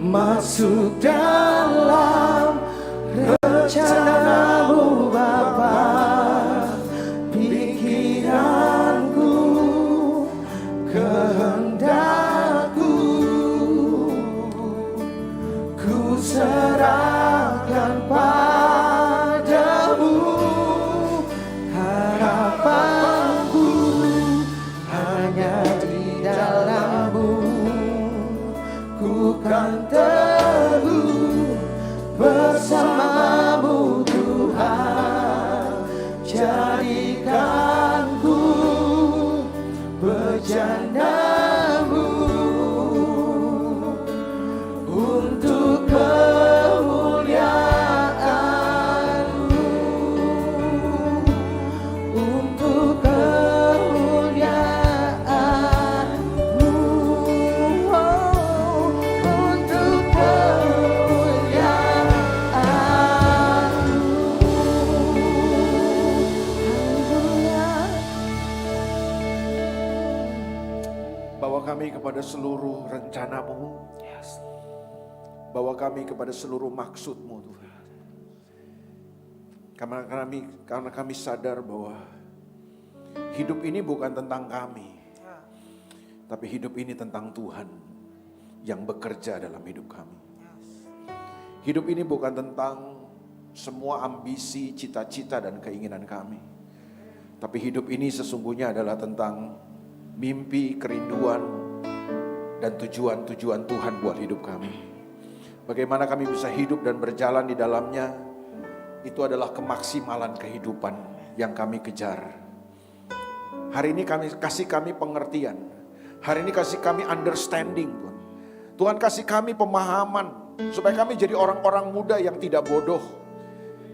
masuk dalam rencana-Mu Bapa. Pikiranku, kehendakku, ku serahkan padamu. Harapanku hanya di dalam-Mu. Ku kan teguh bersama-Mu Tuhan. Jadikanku bejana-Mu untuk kemuliaan-Mu, untuk kemuliaan-Mu, untuk kemuliaan-Mu. Bawa kami kepada seluruh rencana-Mu. Bawa kami kepada seluruh maksud-Mu Tuhan. Karena kami sadar bahwa hidup ini bukan tentang kami, tapi hidup ini tentang Tuhan yang bekerja dalam hidup kami. Hidup ini bukan tentang semua ambisi, cita-cita dan keinginan kami, tapi hidup ini sesungguhnya adalah tentang mimpi, kerinduan, dan tujuan-tujuan Tuhan buat hidup kami. Bagaimana kami bisa hidup dan berjalan di dalamnya, itu adalah kemaksimalan kehidupan yang kami kejar. Hari ini kasih kami pengertian. Hari ini kasih kami understanding, Tuhan. Tuhan kasih kami pemahaman, supaya kami jadi orang-orang muda yang tidak bodoh.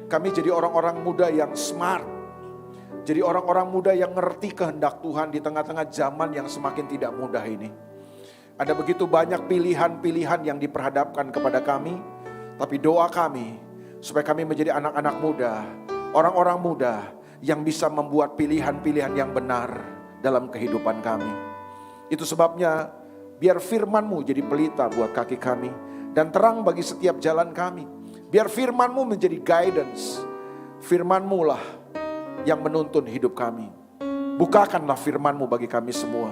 Kami jadi orang-orang muda yang smart. Jadi orang-orang muda yang ngerti kehendak Tuhan di tengah-tengah zaman yang semakin tidak mudah ini. Ada begitu banyak pilihan-pilihan yang diperhadapkan kepada kami, tapi doa kami supaya kami menjadi anak-anak muda, orang-orang muda yang bisa membuat pilihan-pilihan yang benar dalam kehidupan kami. Itu sebabnya biar firman-Mu jadi pelita buat kaki kami dan terang bagi setiap jalan kami. Biar firman-Mu menjadi guidance. Firman-Mu lah yang menuntun hidup kami. Bukakanlah firman-Mu bagi kami semua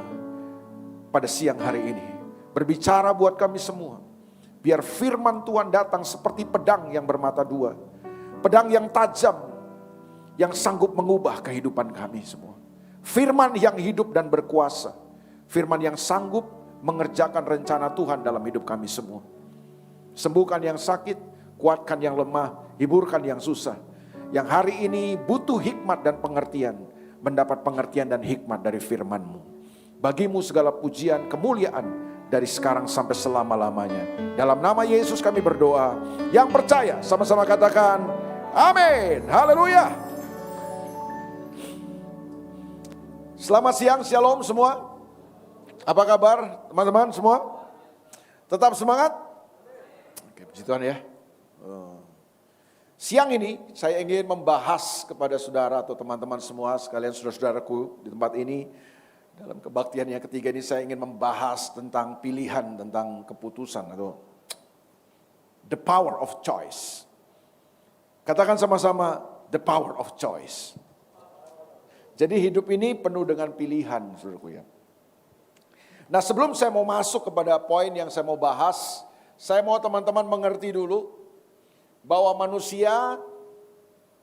pada siang hari ini. Berbicara buat kami semua. Biar firman Tuhan datang seperti pedang yang bermata dua. Pedang yang tajam, yang sanggup mengubah kehidupan kami semua. Firman yang hidup dan berkuasa. Firman yang sanggup mengerjakan rencana Tuhan dalam hidup kami semua. Sembuhkan yang sakit, kuatkan yang lemah, hiburkan yang susah. Yang hari ini butuh hikmat dan pengertian, mendapat pengertian dan hikmat dari firman-Mu. Bagimu segala pujian, kemuliaan dari sekarang sampai selama-lamanya. Dalam nama Yesus kami berdoa. Yang percaya sama-sama katakan amin. Haleluya. Selamat siang, shalom semua. Apa kabar teman-teman semua? Tetap semangat? Oke, puji Tuhan ya. Siang ini saya ingin membahas kepada saudara atau teman-teman semua sekalian, saudara-saudaraku di tempat ini. Dalam kebaktian yang ketiga ini saya ingin membahas tentang pilihan, tentang keputusan atau the power of choice. Katakan sama-sama the power of choice. Jadi hidup ini penuh dengan pilihan, saudaraku ya. Nah, sebelum saya mau masuk kepada poin yang saya mau bahas, saya mau teman-teman mengerti dulu bahwa manusia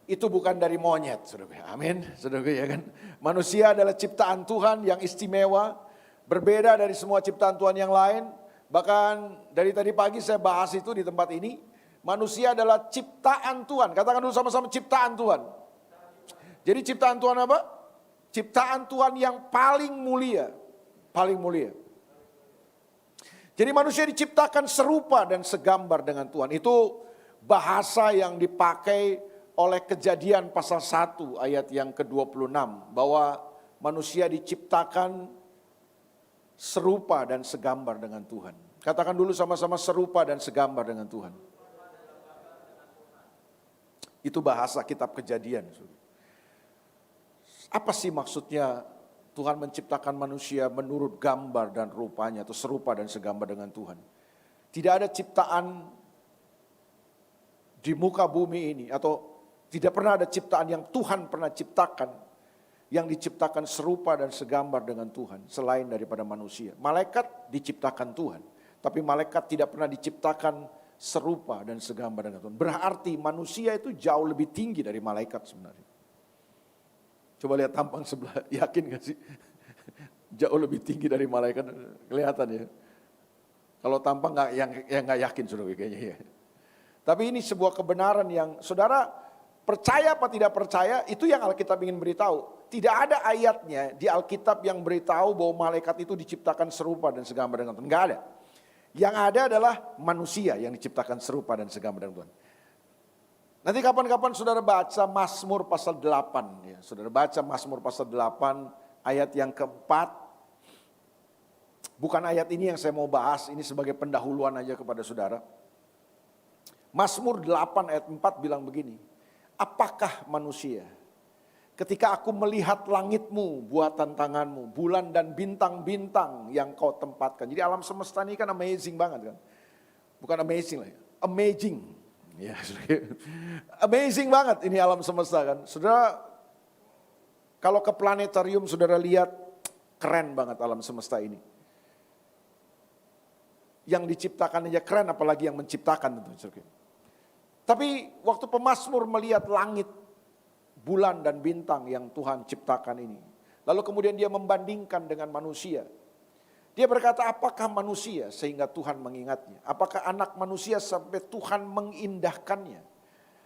itu bukan dari monyet, saudaraku. Amin, saudaraku ya kan. Manusia adalah ciptaan Tuhan yang istimewa, berbeda dari semua ciptaan Tuhan yang lain. Bahkan dari tadi pagi saya bahas itu di tempat ini. Manusia adalah ciptaan Tuhan. Katakan dulu sama-sama ciptaan Tuhan. Jadi ciptaan Tuhan apa? Ciptaan Tuhan yang paling mulia. Paling mulia. Jadi manusia diciptakan serupa dan segambar dengan Tuhan. Itu bahasa yang dipakai oleh Kejadian pasal 1 ayat yang ke-26. Bahwa manusia diciptakan serupa dan segambar dengan Tuhan. Katakan dulu sama-sama serupa dan segambar dengan Tuhan. Itu bahasa kitab Kejadian. Apa sih maksudnya Tuhan menciptakan manusia menurut gambar dan rupanya atau serupa dan segambar dengan Tuhan? Tidak ada ciptaan di muka bumi ini, atau tidak pernah ada ciptaan yang Tuhan pernah ciptakan, yang diciptakan serupa dan segambar dengan Tuhan, selain daripada manusia. Malaikat diciptakan Tuhan, tapi malaikat tidak pernah diciptakan serupa dan segambar dengan Tuhan. Berarti manusia itu jauh lebih tinggi dari malaikat sebenarnya. Coba lihat tampang sebelah, yakin gak sih? Jauh lebih tinggi dari malaikat, kelihatan ya. Kalau tampang nggak yakin sudah kayaknya ya. Tapi ini sebuah kebenaran yang saudara percaya apa tidak percaya, itu yang Alkitab ingin beritahu. Tidak ada ayatnya di Alkitab yang beritahu bahwa malaikat itu diciptakan serupa dan segambar dengan Tuhan. Nggak ada. Yang ada adalah manusia yang diciptakan serupa dan segambar dengan Tuhan. Nanti kapan-kapan saudara baca Mazmur pasal 8. Ya. Saudara baca Mazmur pasal 8 ayat yang keempat. Bukan ayat ini yang saya mau bahas, ini sebagai pendahuluan aja kepada saudara. Mazmur 8 ayat 4 bilang begini, apakah manusia ketika aku melihat langitmu, buatan tanganmu, bulan dan bintang-bintang yang kau tempatkan. Jadi alam semesta ini kan amazing banget kan. Bukan amazing lah ya, amazing. Ya, amazing banget ini alam semesta kan. Saudara, kalau ke planetarium saudara lihat, keren banget alam semesta ini. Yang diciptakan aja keren, apalagi yang menciptakan tentu. Tapi waktu pemazmur melihat langit, bulan dan bintang yang Tuhan ciptakan ini, lalu kemudian dia membandingkan dengan manusia. Dia berkata, apakah manusia sehingga Tuhan mengingatnya? Apakah anak manusia sampai Tuhan mengindahkannya?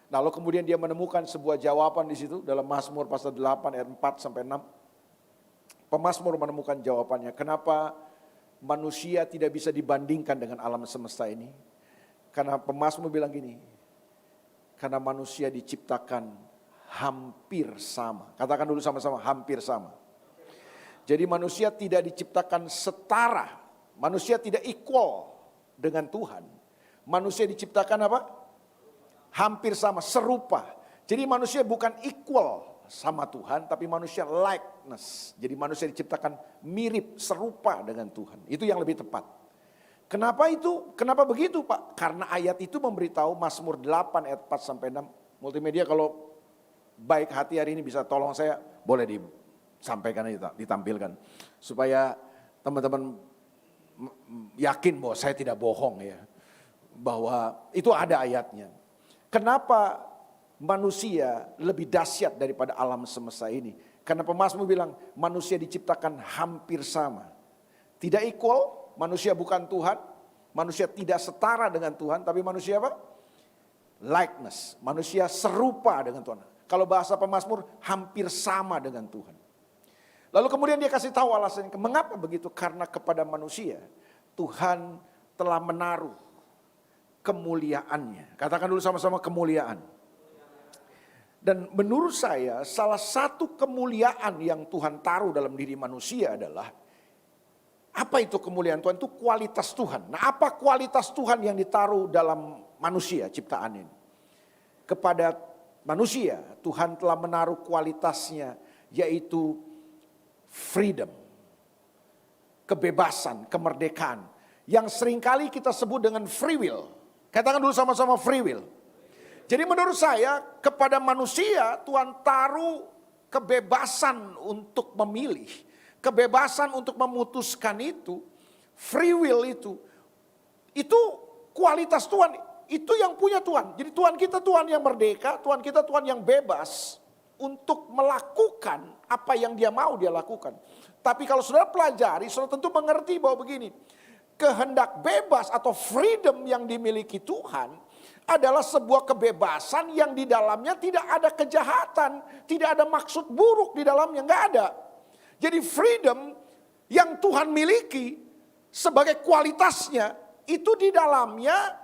Lalu kemudian dia menemukan sebuah jawaban di situ dalam Mazmur pasal 8 ayat 4 sampai 6. Pemazmur menemukan jawabannya. Kenapa manusia tidak bisa dibandingkan dengan alam semesta ini? Karena pemazmur bilang gini, karena manusia diciptakan hampir sama. Katakan dulu sama-sama, hampir sama. Jadi manusia tidak diciptakan setara. Manusia tidak equal dengan Tuhan. Manusia diciptakan apa? Hampir sama, serupa. Jadi manusia bukan equal sama Tuhan, tapi manusia likeness. Jadi manusia diciptakan mirip, serupa dengan Tuhan. Itu yang lebih tepat. Kenapa itu? Kenapa begitu Pak? Karena ayat itu memberitahu Mazmur 8 ayat 4 sampai 6. Multimedia kalau baik hati hari ini bisa tolong saya, boleh disampaikan, ditampilkan. Supaya teman-teman yakin bahwa saya tidak bohong ya. Bahwa itu ada ayatnya. Kenapa manusia lebih dahsyat daripada alam semesta ini? Karena pemazmur bilang manusia diciptakan hampir sama. Tidak equal. Manusia bukan Tuhan, manusia tidak setara dengan Tuhan, tapi manusia apa? Likeness, manusia serupa dengan Tuhan. Kalau bahasa pemazmur, hampir sama dengan Tuhan. Lalu kemudian dia kasih tahu alasannya, mengapa begitu? Karena kepada manusia, Tuhan telah menaruh kemuliaannya. Katakan dulu sama-sama kemuliaan. Dan menurut saya, salah satu kemuliaan yang Tuhan taruh dalam diri manusia adalah, apa itu kemuliaan Tuhan? Itu kualitas Tuhan. Nah, apa kualitas Tuhan yang ditaruh dalam manusia ciptaan ini? Kepada manusia, Tuhan telah menaruh kualitasnya, yaitu freedom, kebebasan, kemerdekaan. Yang seringkali kita sebut dengan free will. Katakan dulu sama-sama free will. Jadi menurut saya, kepada manusia Tuhan taruh kebebasan untuk memilih. Kebebasan untuk memutuskan itu, free will itu kualitas Tuhan, itu yang punya Tuhan. Jadi Tuhan kita Tuhan yang merdeka, Tuhan kita Tuhan yang bebas untuk melakukan apa yang dia mau dia lakukan. Tapi kalau saudara pelajari, saudara tentu mengerti bahwa begini, kehendak bebas atau freedom yang dimiliki Tuhan adalah sebuah kebebasan yang di dalamnya tidak ada kejahatan, tidak ada maksud buruk di dalamnya, enggak ada. Jadi freedom yang Tuhan miliki sebagai kualitasnya itu di dalamnya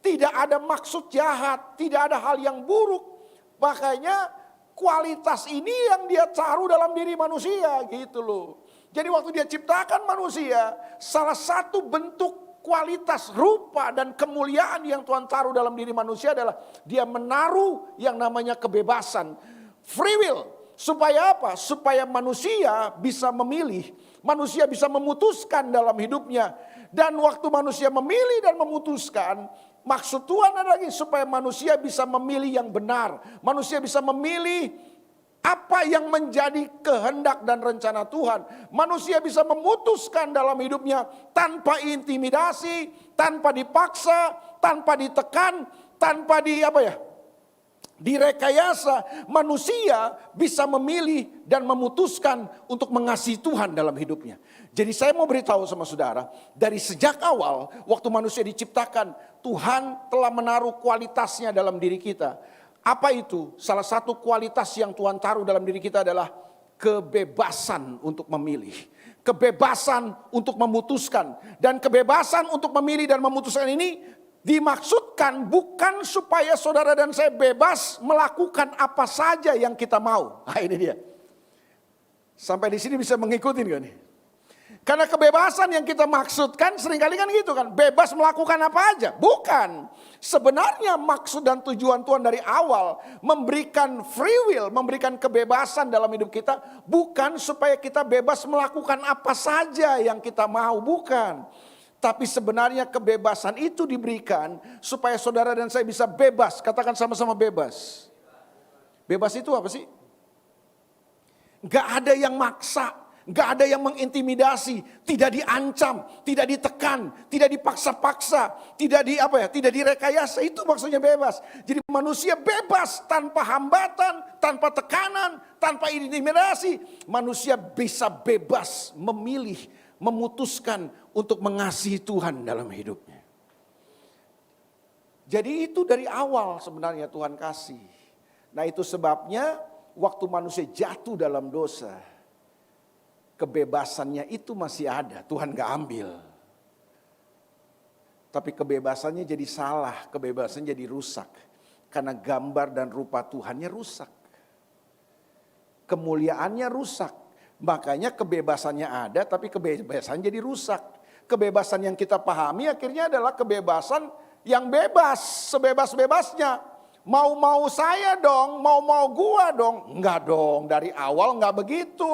tidak ada maksud jahat, tidak ada hal yang buruk. Makanya kualitas ini yang dia taruh dalam diri manusia gitu loh. Jadi waktu dia ciptakan manusia, salah satu bentuk kualitas rupa dan kemuliaan yang Tuhan taruh dalam diri manusia adalah dia menaruh yang namanya kebebasan, free will. Supaya apa? Supaya manusia bisa memilih, manusia bisa memutuskan dalam hidupnya. Dan waktu manusia memilih dan memutuskan, maksud Tuhan adalah supaya manusia bisa memilih yang benar. Manusia bisa memilih apa yang menjadi kehendak dan rencana Tuhan. Manusia bisa memutuskan dalam hidupnya tanpa intimidasi, tanpa dipaksa, tanpa ditekan, tanpa direkayasa. Manusia bisa memilih dan memutuskan untuk mengasihi Tuhan dalam hidupnya. Jadi saya mau beritahu sama saudara, dari sejak awal waktu manusia diciptakan, Tuhan telah menaruh kualitasnya dalam diri kita. Apa itu? Salah satu kualitas yang Tuhan taruh dalam diri kita adalah kebebasan untuk memilih. Kebebasan untuk memutuskan. Dan kebebasan untuk memilih dan memutuskan ini dimaksudkan bukan supaya saudara dan saya bebas melakukan apa saja yang kita mau. Nah ini dia. Sampai di sini bisa mengikuti gak nih? Karena kebebasan yang kita maksudkan seringkali kan gitu kan. Bebas melakukan apa aja. Bukan. Sebenarnya maksud dan tujuan Tuhan dari awal memberikan free will, memberikan kebebasan dalam hidup kita. Bukan supaya kita bebas melakukan apa saja yang kita mau. Bukan. Tapi sebenarnya kebebasan itu diberikan supaya saudara dan saya bisa bebas. Katakan sama-sama bebas. Bebas itu apa sih? Gak ada yang maksa. Gak ada yang mengintimidasi, tidak diancam, tidak ditekan, tidak dipaksa-paksa, tidak direkayasa. Itu maksudnya bebas. Jadi manusia bebas tanpa hambatan, tanpa tekanan, tanpa intimidasi. Manusia bisa bebas memilih, memutuskan untuk mengasihi Tuhan dalam hidupnya. Jadi itu dari awal sebenarnya Tuhan kasih. Nah itu sebabnya waktu manusia jatuh dalam dosa, kebebasannya itu masih ada, Tuhan gak ambil. Tapi kebebasannya jadi salah, kebebasannya jadi rusak. Karena gambar dan rupa Tuhannya rusak. Kemuliaannya rusak. Makanya kebebasannya ada tapi kebebasan jadi rusak. Kebebasan yang kita pahami akhirnya adalah kebebasan yang bebas, sebebas-bebasnya. Mau-mau saya dong, mau-mau gua dong. Enggak dong, dari awal enggak begitu.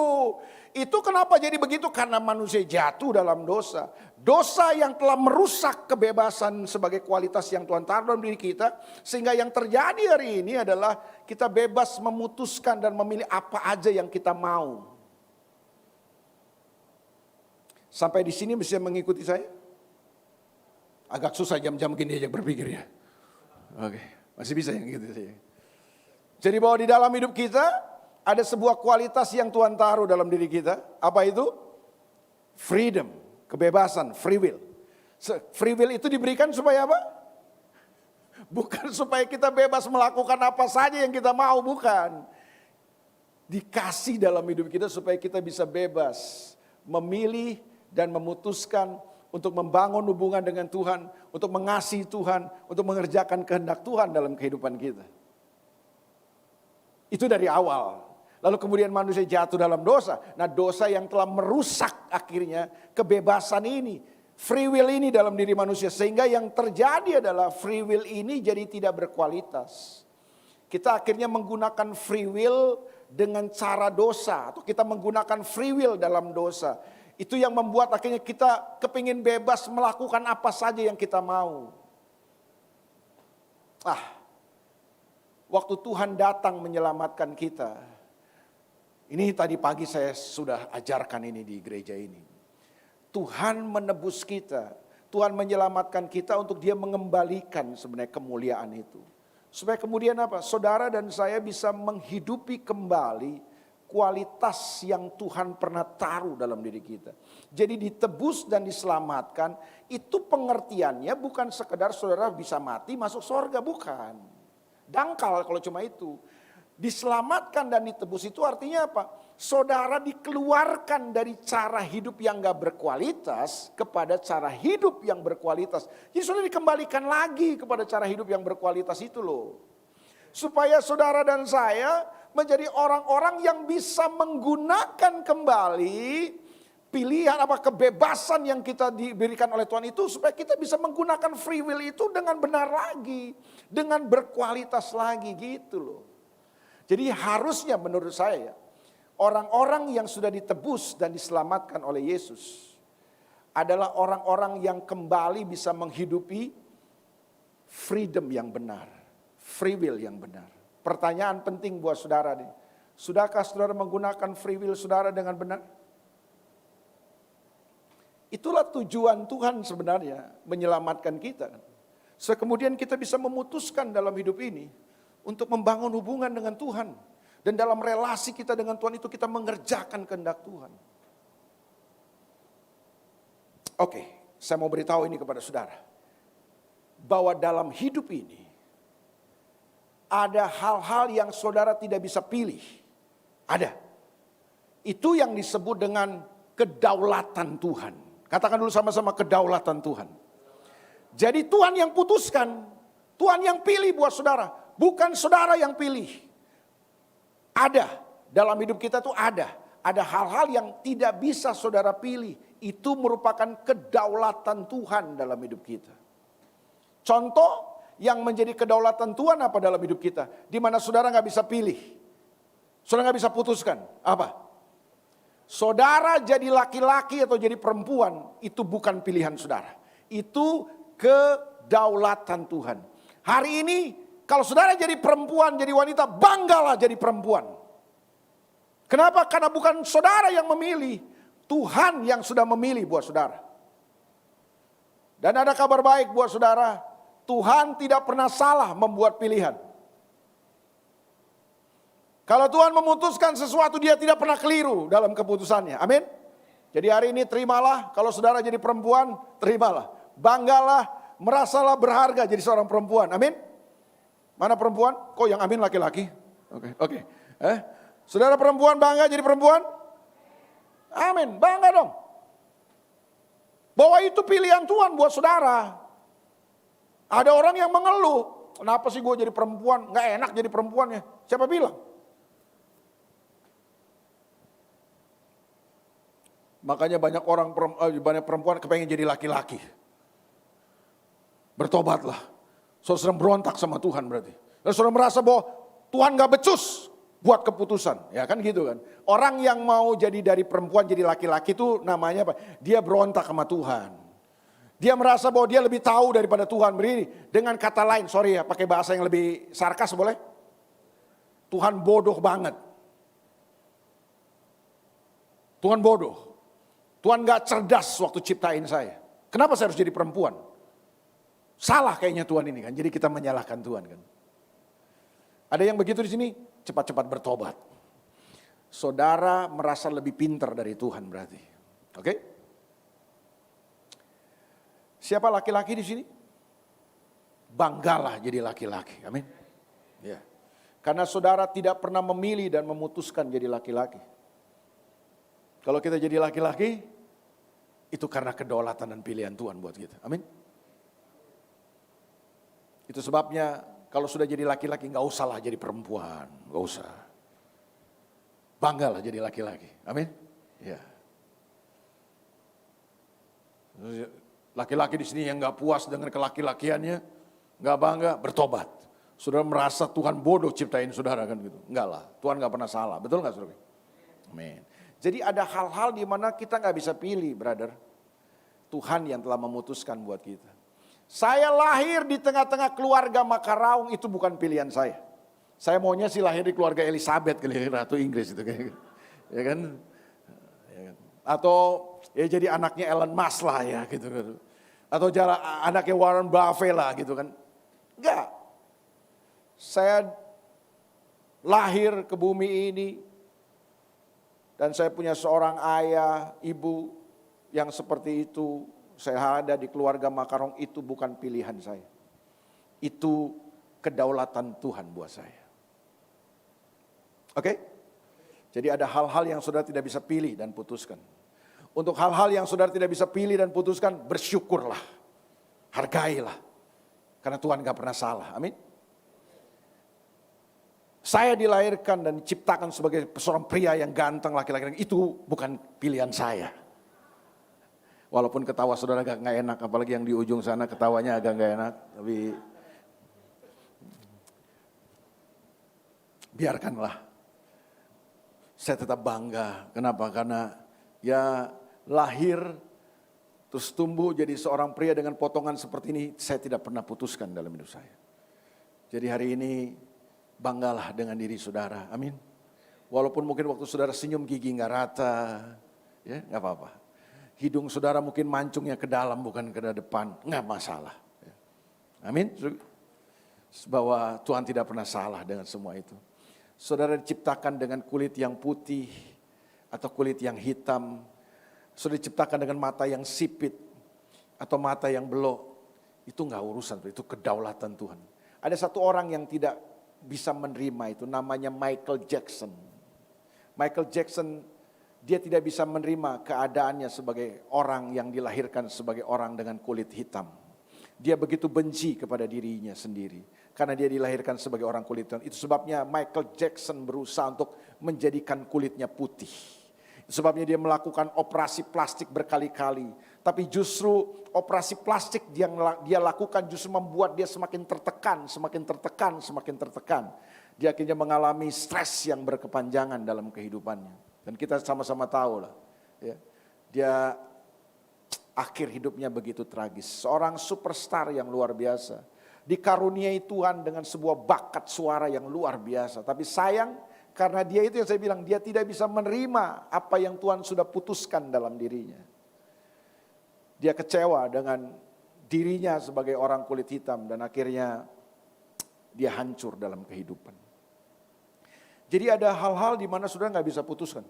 Itu kenapa jadi begitu? Karena manusia jatuh dalam dosa. Dosa yang telah merusak kebebasan sebagai kualitas yang Tuhan taruh dalam diri kita. Sehingga yang terjadi hari ini adalah kita bebas memutuskan dan memilih apa aja yang kita mau. Sampai di sini bisa mengikuti saya? Agak susah jam-jam gini aja berpikir ya. Oke, masih bisa yang gitu saya. Jadi bahwa di dalam hidup kita ada sebuah kualitas yang Tuhan taruh dalam diri kita. Apa itu? Freedom, kebebasan, free will. Free will itu diberikan supaya apa? Bukan supaya kita bebas melakukan apa saja yang kita mau, bukan. Dikasih dalam hidup kita supaya kita bisa bebas memilih dan memutuskan untuk membangun hubungan dengan Tuhan, untuk mengasihi Tuhan, untuk mengerjakan kehendak Tuhan dalam kehidupan kita. Itu dari awal. Lalu kemudian manusia jatuh dalam dosa. Nah dosa yang telah merusak akhirnya kebebasan ini. Free will ini dalam diri manusia. Sehingga yang terjadi adalah free will ini jadi tidak berkualitas. Kita akhirnya menggunakan free will dengan cara dosa. Atau kita menggunakan free will dalam dosa. Itu yang membuat akhirnya kita kepingin bebas melakukan apa saja yang kita mau. Waktu Tuhan datang menyelamatkan kita. Ini tadi pagi saya sudah ajarkan ini di gereja ini. Tuhan menebus kita. Tuhan menyelamatkan kita untuk Dia mengembalikan sebenarnya kemuliaan itu. Supaya kemudian apa? Saudara dan saya bisa menghidupi kembali kualitas yang Tuhan pernah taruh dalam diri kita. Jadi ditebus dan diselamatkan itu pengertiannya bukan sekedar saudara bisa mati masuk surga, bukan. Dangkal kalau cuma itu. Diselamatkan dan ditebus itu artinya apa? Saudara dikeluarkan dari cara hidup yang gak berkualitas kepada cara hidup yang berkualitas. Jadi saudara dikembalikan lagi kepada cara hidup yang berkualitas itu loh. Supaya saudara dan saya menjadi orang-orang yang bisa menggunakan kembali pilihan kebebasan yang kita diberikan oleh Tuhan itu supaya kita bisa menggunakan free will itu dengan benar lagi, dengan berkualitas lagi gitu loh. Jadi harusnya menurut saya orang-orang yang sudah ditebus dan diselamatkan oleh Yesus adalah orang-orang yang kembali bisa menghidupi freedom yang benar, free will yang benar. Pertanyaan penting buat saudara nih. Sudahkah saudara menggunakan free will saudara dengan benar? Itulah tujuan Tuhan sebenarnya, menyelamatkan kita. So, kemudian kita bisa memutuskan dalam hidup ini untuk membangun hubungan dengan Tuhan. Dan dalam relasi kita dengan Tuhan itu kita mengerjakan kehendak Tuhan. Oke, saya mau beritahu ini kepada saudara. Bahwa dalam hidup ini ada hal-hal yang saudara tidak bisa pilih. Ada. Itu yang disebut dengan kedaulatan Tuhan. Katakan dulu sama-sama, kedaulatan Tuhan. Jadi Tuhan yang putuskan, Tuhan yang pilih buat saudara, bukan saudara yang pilih. Ada, dalam hidup kita tuh ada hal-hal yang tidak bisa saudara pilih. Itu merupakan kedaulatan Tuhan dalam hidup kita. Contoh yang menjadi kedaulatan Tuhan apa dalam hidup kita? Di mana saudara gak bisa pilih. Saudara gak bisa putuskan. Apa? Saudara jadi laki-laki atau jadi perempuan, itu bukan pilihan saudara. Itu kedaulatan Tuhan. Hari ini kalau saudara jadi perempuan, jadi wanita, banggalah jadi perempuan. Kenapa? Karena bukan saudara yang memilih, Tuhan yang sudah memilih buat saudara. Dan ada kabar baik buat saudara, Tuhan tidak pernah salah membuat pilihan. Kalau Tuhan memutuskan sesuatu, dia tidak pernah keliru dalam keputusannya. Amin. Jadi hari ini terimalah, kalau saudara jadi perempuan, terimalah. Banggalah, merasalah berharga jadi seorang perempuan. Amin. Mana perempuan? Kok yang amin laki-laki? Oke. Saudara perempuan bangga jadi perempuan? Amin, bangga dong. Bahwa itu pilihan Tuhan buat saudara. Ada orang yang mengeluh, kenapa sih gue jadi perempuan? Gak enak jadi perempuan ya. Siapa bilang? Makanya banyak perempuan kepengen jadi laki-laki. Bertobatlah. Saudara berontak sama Tuhan berarti. Dan saudara merasa bahwa Tuhan gak becus buat keputusan. Ya kan gitu kan. Orang yang mau jadi dari perempuan jadi laki-laki itu namanya apa? Dia berontak sama Tuhan. Dia merasa bahwa dia lebih tahu daripada Tuhan. Berdiri dengan kata lain, sorry ya pakai bahasa yang lebih sarkas boleh? Tuhan bodoh banget. Tuhan bodoh. Tuhan gak cerdas waktu ciptain saya. Kenapa saya harus jadi perempuan? Salah kayaknya Tuhan ini kan. Jadi kita menyalahkan Tuhan kan. Ada yang begitu di sini, cepat-cepat bertobat. Saudara merasa lebih pintar dari Tuhan berarti. Oke? Siapa laki-laki di sini? Banggalah jadi laki-laki. Amin. Ya. Karena saudara tidak pernah memilih dan memutuskan jadi laki-laki. Kalau kita jadi laki-laki, itu karena kedaulatan dan pilihan Tuhan buat kita. Amin. Itu sebabnya kalau sudah jadi laki-laki gak usahlah jadi perempuan. Gak usah. Banggalah jadi laki-laki. Amin. Ya. Laki-laki di sini yang gak puas dengan kelaki-lakiannya, gak bangga, bertobat. Saudara merasa Tuhan bodoh ciptain saudara kan gitu. Enggak lah, Tuhan gak pernah salah. Betul gak saudara? Amin. Jadi ada hal-hal di mana kita gak bisa pilih, brother. Tuhan yang telah memutuskan buat kita. Saya lahir di tengah-tengah keluarga Makaraung, itu bukan pilihan saya. Saya maunya sih lahir di keluarga Elizabeth, Ratu Inggris itu kayak gitu. Ya kan? Atau ya jadi anaknya Elon Musk lah ya gitu. Atau anaknya Warren Buffett lah gitu kan. Enggak. Saya lahir ke bumi ini dan saya punya seorang ayah, ibu yang seperti itu. Saya ada di keluarga Makaraung, itu bukan pilihan saya. Itu kedaulatan Tuhan buat saya. Oke? Jadi ada hal-hal yang saudara tidak bisa pilih dan putuskan. Untuk hal-hal yang saudara tidak bisa pilih dan putuskan, bersyukurlah. Hargailah. Karena Tuhan gak pernah salah. Amin. Saya dilahirkan dan diciptakan sebagai seorang pria yang ganteng, laki-laki. Itu bukan pilihan saya. Walaupun ketawa saudara agak gak enak, apalagi yang di ujung sana ketawanya agak gak enak. Tapi biarkanlah. Saya tetap bangga. Kenapa? Karena ya lahir terus tumbuh jadi seorang pria dengan potongan seperti ini, saya tidak pernah putuskan dalam hidup saya. Jadi hari ini banggalah dengan diri saudara, amin. Walaupun mungkin waktu saudara senyum gigi nggak rata, ya nggak apa-apa. Hidung saudara mungkin mancungnya ke dalam bukan ke depan, nggak masalah. Amin. Bahwa Tuhan tidak pernah salah dengan semua itu. Saudara diciptakan dengan kulit yang putih atau kulit yang hitam. Saudara diciptakan dengan mata yang sipit atau mata yang belok. Itu enggak urusan, itu kedaulatan Tuhan. Ada satu orang yang tidak bisa menerima itu, namanya Michael Jackson. Michael Jackson, dia tidak bisa menerima keadaannya sebagai orang yang dilahirkan sebagai orang dengan kulit hitam. Dia begitu benci kepada dirinya sendiri. Karena dia dilahirkan sebagai orang kulit hitam. Itu sebabnya Michael Jackson berusaha untuk menjadikan kulitnya putih. Itu sebabnya dia melakukan operasi plastik berkali-kali. Tapi justru operasi plastik yang dia lakukan justru membuat dia semakin tertekan, semakin tertekan, semakin tertekan. Dia akhirnya mengalami stres yang berkepanjangan dalam kehidupannya. Dan kita sama-sama tahu lah. Ya, dia akhir hidupnya begitu tragis. Seorang superstar yang luar biasa. Dikaruniai Tuhan dengan sebuah bakat suara yang luar biasa. Tapi sayang karena dia itu yang saya bilang, dia tidak bisa menerima apa yang Tuhan sudah putuskan dalam dirinya. Dia kecewa dengan dirinya sebagai orang kulit hitam dan akhirnya dia hancur dalam kehidupan. Jadi ada hal-hal di mana saudara nggak bisa putuskan.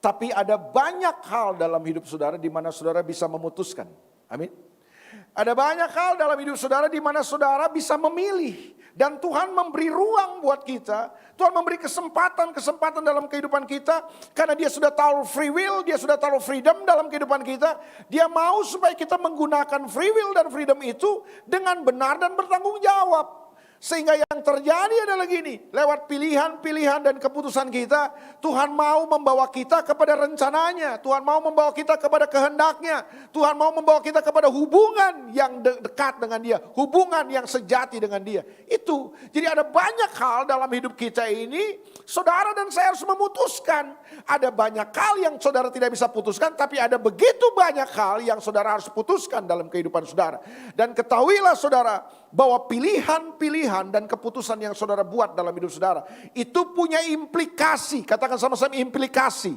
Tapi ada banyak hal dalam hidup saudara di mana saudara bisa memutuskan. Amin. Ada banyak hal dalam hidup saudara di mana saudara bisa memilih. Dan Tuhan memberi ruang buat kita. Tuhan memberi kesempatan dalam kehidupan kita. Karena dia sudah tahu free will, dia sudah tahu freedom dalam kehidupan kita. Dia mau supaya kita menggunakan free will dan freedom itu dengan benar dan bertanggung jawab. Sehingga yang terjadi adalah gini, lewat pilihan-pilihan dan keputusan kita, Tuhan mau membawa kita kepada rencananya. Tuhan mau membawa kita kepada kehendaknya. Tuhan mau membawa kita kepada hubungan yang dekat dengan dia. Hubungan yang sejati dengan dia. Itu, jadi ada banyak hal dalam hidup kita ini, saudara dan saya harus memutuskan. Ada banyak hal yang saudara tidak bisa putuskan, tapi ada begitu banyak hal yang saudara harus putuskan dalam kehidupan saudara. Dan ketahuilah saudara, bahwa pilihan-pilihan dan keputusan yang saudara buat dalam hidup saudara itu punya implikasi, katakan sama-sama implikasi.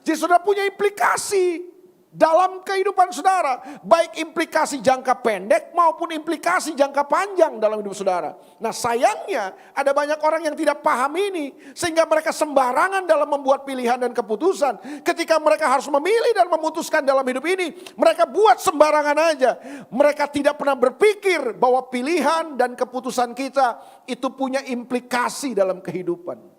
Jadi saudara punya implikasi dalam kehidupan saudara, baik implikasi jangka pendek maupun implikasi jangka panjang dalam hidup saudara. Nah sayangnya ada banyak orang yang tidak paham ini, sehingga mereka sembarangan dalam membuat pilihan dan keputusan. Ketika mereka harus memilih dan memutuskan dalam hidup ini, mereka buat sembarangan aja. Mereka tidak pernah berpikir bahwa pilihan dan keputusan kita itu punya implikasi dalam kehidupan.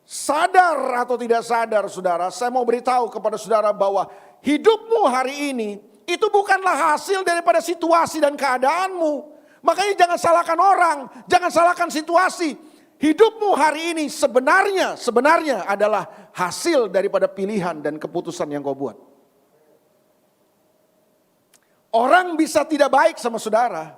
Sadar atau tidak sadar saudara, saya mau beritahu kepada saudara bahwa hidupmu hari ini itu bukanlah hasil daripada situasi dan keadaanmu. Makanya jangan salahkan orang, jangan salahkan situasi. Hidupmu hari ini sebenarnya adalah hasil daripada pilihan dan keputusan yang kau buat. Orang bisa tidak baik sama saudara.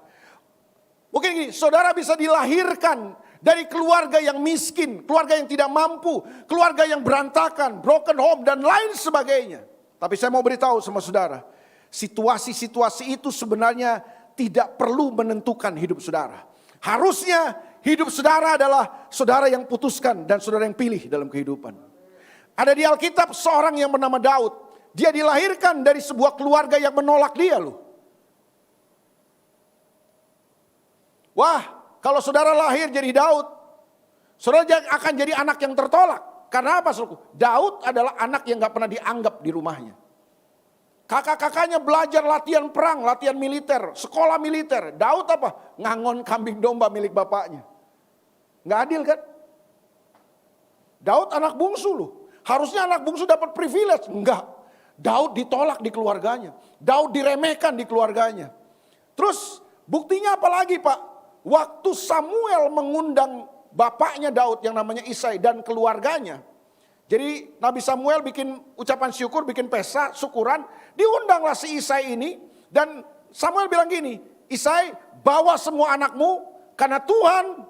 Mungkin gini, saudara bisa dilahirkan dari keluarga yang miskin, keluarga yang tidak mampu, keluarga yang berantakan, broken home dan lain sebagainya. Tapi saya mau beritahu sama saudara, situasi-situasi itu sebenarnya tidak perlu menentukan hidup saudara. Harusnya hidup saudara adalah saudara yang putuskan dan saudara yang pilih dalam kehidupan. Ada di Alkitab seorang yang bernama Daud. Dia dilahirkan dari sebuah keluarga yang menolak dia loh. Wah, kalau saudara lahir jadi Daud, saudara akan jadi anak yang tertolak. Karena apa saudaraku? Daud adalah anak yang gak pernah dianggap di rumahnya. Kakak-kakaknya belajar latihan perang, latihan militer, sekolah militer. Daud apa? Ngangon kambing domba milik bapaknya. Gak adil kan? Daud anak bungsu loh. Harusnya anak bungsu dapat privilege. Enggak. Daud ditolak di keluarganya. Daud diremehkan di keluarganya. Terus buktinya apa lagi Pak? Waktu Samuel mengundang bapaknya Daud yang namanya Isai dan keluarganya. Jadi Nabi Samuel bikin ucapan syukur, bikin pesta, syukuran. Diundanglah si Isai ini. Dan Samuel bilang gini, Isai bawa semua anakmu karena Tuhan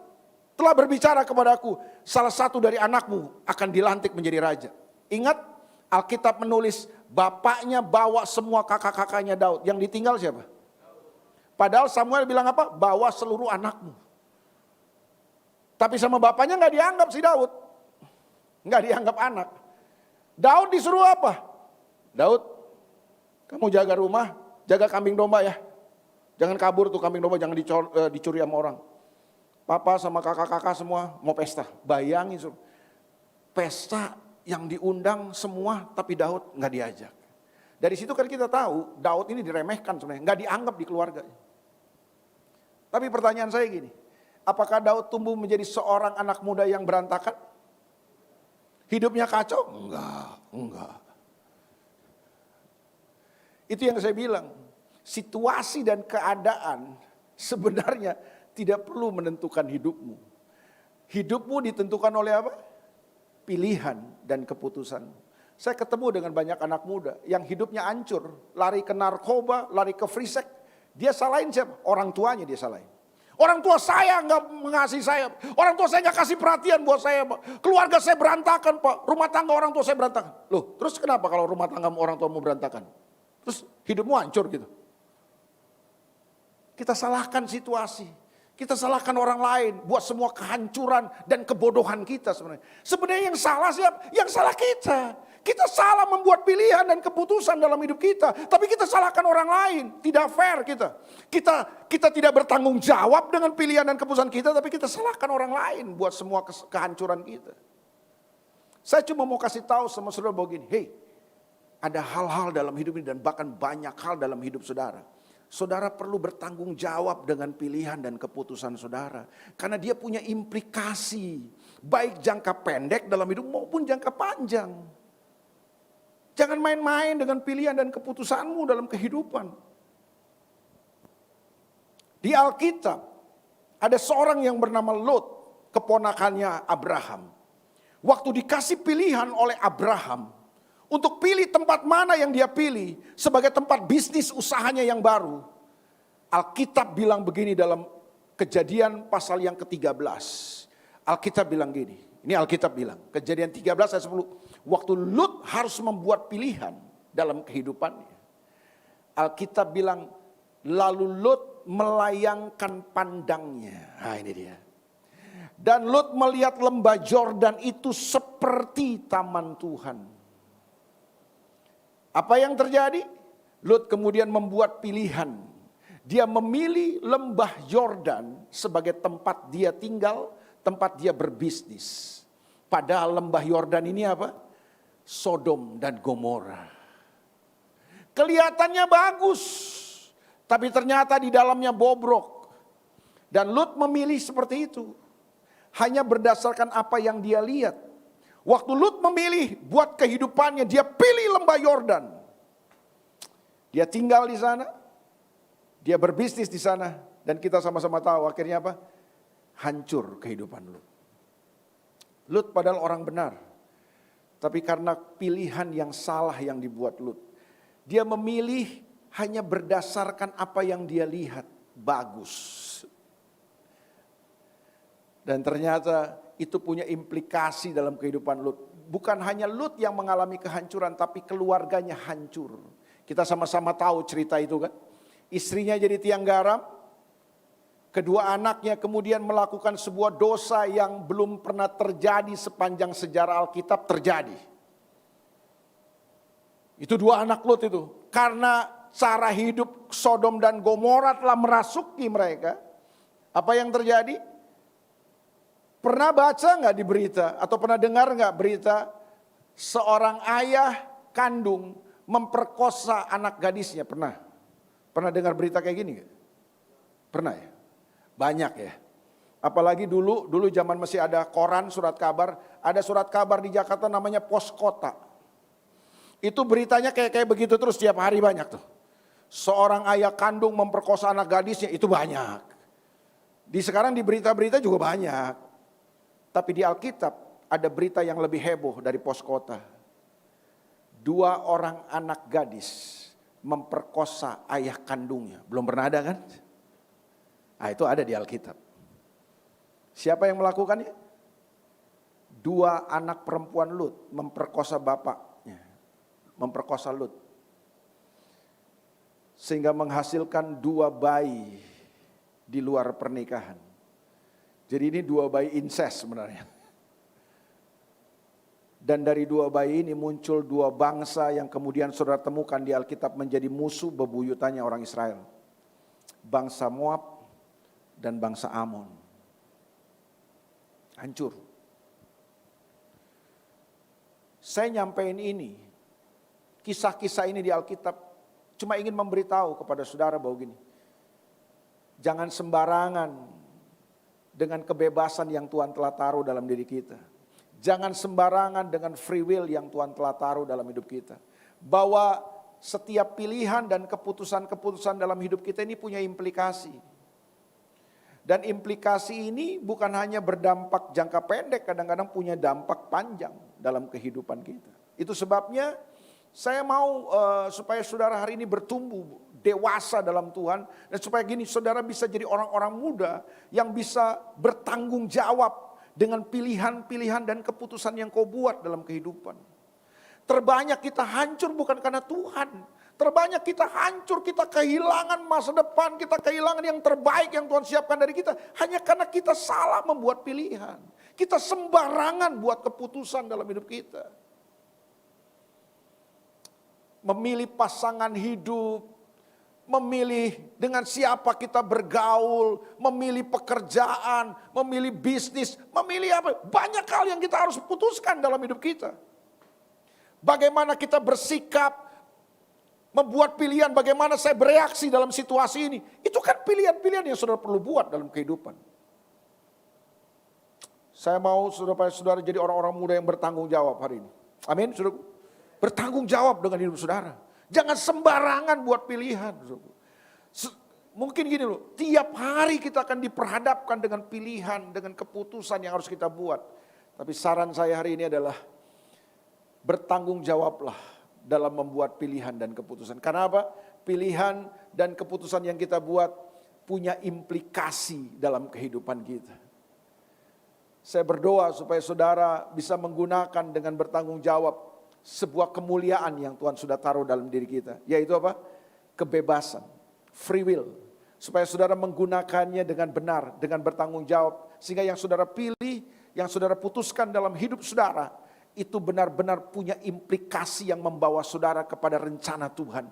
telah berbicara kepadaku. Salah satu dari anakmu akan dilantik menjadi raja. Ingat Alkitab menulis bapaknya bawa semua kakak-kakaknya Daud. Yang ditinggal siapa? Padahal Samuel bilang apa? Bawa seluruh anakmu. Tapi sama bapaknya nggak dianggap si Daud. Nggak dianggap anak. Daud disuruh apa? Daud, kamu jaga rumah, jaga kambing domba ya. Jangan kabur tuh kambing domba, jangan dicuri sama orang. Papa sama kakak-kakak semua mau pesta. Bayangin suruh. Pesta yang diundang semua tapi Daud nggak diajak. Dari situ kan kita tahu Daud ini diremehkan sebenarnya, nggak dianggap di keluarga. Tapi pertanyaan saya gini, apakah Daud tumbuh menjadi seorang anak muda yang berantakan? Hidupnya kacau? Enggak. Itu yang saya bilang, situasi dan keadaan sebenarnya tidak perlu menentukan hidupmu. Hidupmu ditentukan oleh apa? Pilihan dan keputusan. Saya ketemu dengan banyak anak muda yang hidupnya hancur, lari ke narkoba, lari ke free sex. Dia salahin siapa? Orang tuanya dia salahin. Orang tua saya nggak mengasihi saya. Orang tua saya nggak kasih perhatian buat saya, Pak. Keluarga saya berantakan, Pak. Rumah tangga orang tua saya berantakan. Loh, terus kenapa kalau rumah tangga orang tuamu berantakan? Terus hidupmu hancur gitu. Kita salahkan situasi. Kita salahkan orang lain buat semua kehancuran dan kebodohan kita sebenarnya. Sebenarnya yang salah siapa? Yang salah kita. Kita salah membuat pilihan dan keputusan dalam hidup kita. Tapi kita salahkan orang lain. Tidak fair kita. Kita tidak bertanggung jawab dengan pilihan dan keputusan kita. Tapi kita salahkan orang lain buat semua kehancuran kita. Saya cuma mau kasih tahu sama saudara begini. Hey, ada hal-hal dalam hidup ini dan bahkan banyak hal dalam hidup saudara. Saudara perlu bertanggung jawab dengan pilihan dan keputusan saudara. Karena dia punya implikasi. Baik jangka pendek dalam hidup maupun jangka panjang. Jangan main-main dengan pilihan dan keputusanmu dalam kehidupan. Di Alkitab ada seorang yang bernama Lot, keponakannya Abraham. Waktu dikasih pilihan oleh Abraham untuk pilih tempat mana yang dia pilih sebagai tempat bisnis usahanya yang baru. Alkitab bilang begini dalam Kejadian pasal yang ke-13. Alkitab bilang gini. Ini Alkitab bilang, Kejadian 13 ayat 10. Waktu Lut harus membuat pilihan dalam kehidupannya. Alkitab bilang, lalu Lut melayangkan pandangnya. Nah ini dia. Dan Lut melihat lembah Yordan itu seperti taman Tuhan. Apa yang terjadi? Lut kemudian membuat pilihan. Dia memilih lembah Yordan sebagai tempat dia tinggal, tempat dia berbisnis. Padahal lembah Yordan ini apa? Sodom dan Gomora. Kelihatannya bagus, tapi ternyata di dalamnya bobrok. Dan Lut memilih seperti itu. Hanya berdasarkan apa yang dia lihat. Waktu Lut memilih buat kehidupannya, dia pilih lembah Yordan. Dia tinggal di sana, dia berbisnis di sana, dan kita sama-sama tahu akhirnya apa? Hancur kehidupan Lut. Lut padahal orang benar, tapi karena pilihan yang salah yang dibuat Lut, dia memilih hanya berdasarkan apa yang dia lihat bagus. Dan ternyata itu punya implikasi dalam kehidupan Lut. Bukan hanya Lut yang mengalami kehancuran, tapi keluarganya hancur. Kita sama-sama tahu cerita itu kan. Istrinya jadi tiang garam. Kedua anaknya kemudian melakukan sebuah dosa yang belum pernah terjadi sepanjang sejarah Alkitab terjadi. Itu dua anak Lut itu. Karena cara hidup Sodom dan Gomora telah merasuki mereka. Apa yang terjadi? Pernah baca nggak di berita atau pernah dengar nggak berita seorang ayah kandung memperkosa anak gadisnya? Pernah? Pernah dengar berita kayak gini nggak? Pernah ya? Banyak ya. Apalagi dulu zaman masih ada koran, surat kabar. Ada surat kabar di Jakarta namanya Pos Kota. Itu beritanya kayak begitu terus tiap hari banyak tuh. Seorang ayah kandung memperkosa anak gadisnya, itu banyak. Sekarang di berita-berita juga banyak. Tapi di Alkitab ada berita yang lebih heboh dari Pos Kota. 2 orang anak gadis memperkosa ayah kandungnya. Belum pernah ada kan? Nah, itu ada di Alkitab. Siapa yang melakukannya? 2 anak perempuan Lut memperkosa bapaknya. memperkosa Lut. Sehingga menghasilkan 2 bayi di luar pernikahan. Jadi ini 2 bayi incest sebenarnya. Dan dari 2 bayi ini muncul 2 bangsa yang kemudian saudara temukan di Alkitab menjadi musuh bebuyutannya orang Israel. Bangsa Moab dan bangsa Amon. Hancur. Saya nyampein ini, kisah-kisah ini di Alkitab, cuma ingin memberitahu kepada saudara bahwa gini, jangan sembarangan dengan kebebasan yang Tuhan telah taruh dalam diri kita. Jangan sembarangan dengan free will yang Tuhan telah taruh dalam hidup kita. Bahwa setiap pilihan dan keputusan-keputusan dalam hidup kita ini punya implikasi. Dan implikasi ini bukan hanya berdampak jangka pendek, kadang-kadang punya dampak panjang dalam kehidupan kita. Itu sebabnya saya mau supaya saudara hari ini bertumbuh dewasa dalam Tuhan. Dan supaya gini, saudara bisa jadi orang-orang muda yang bisa bertanggung jawab dengan pilihan-pilihan dan keputusan yang kau buat dalam kehidupan. Terbanyak kita hancur bukan karena Tuhan. Terbanyak kita hancur, kita kehilangan masa depan, kita kehilangan yang terbaik yang Tuhan siapkan dari kita. Hanya karena kita salah membuat pilihan. Kita sembarangan buat keputusan dalam hidup kita. Memilih pasangan hidup, memilih dengan siapa kita bergaul, memilih pekerjaan, memilih bisnis, memilih apa. Banyak hal yang kita harus putuskan dalam hidup kita. Bagaimana kita bersikap, membuat pilihan, bagaimana saya bereaksi dalam situasi ini. Itu kan pilihan-pilihan yang saudara perlu buat dalam kehidupan. Saya mau saudara jadi orang-orang muda yang bertanggung jawab hari ini. Amin, saudara. Bertanggung jawab dengan hidup saudara. Jangan sembarangan buat pilihan. Mungkin gini loh, tiap hari kita akan diperhadapkan dengan pilihan, dengan keputusan yang harus kita buat. Tapi saran saya hari ini adalah bertanggung jawablah dalam membuat pilihan dan keputusan. Karena apa? Pilihan dan keputusan yang kita buat punya implikasi dalam kehidupan kita. Saya berdoa supaya saudara bisa menggunakan dengan bertanggung jawab sebuah kemuliaan yang Tuhan sudah taruh dalam diri kita. Yaitu apa? Kebebasan, free will. Supaya saudara menggunakannya dengan benar, dengan bertanggung jawab. Sehingga yang saudara pilih, yang saudara putuskan dalam hidup saudara, itu benar-benar punya implikasi yang membawa saudara kepada rencana Tuhan.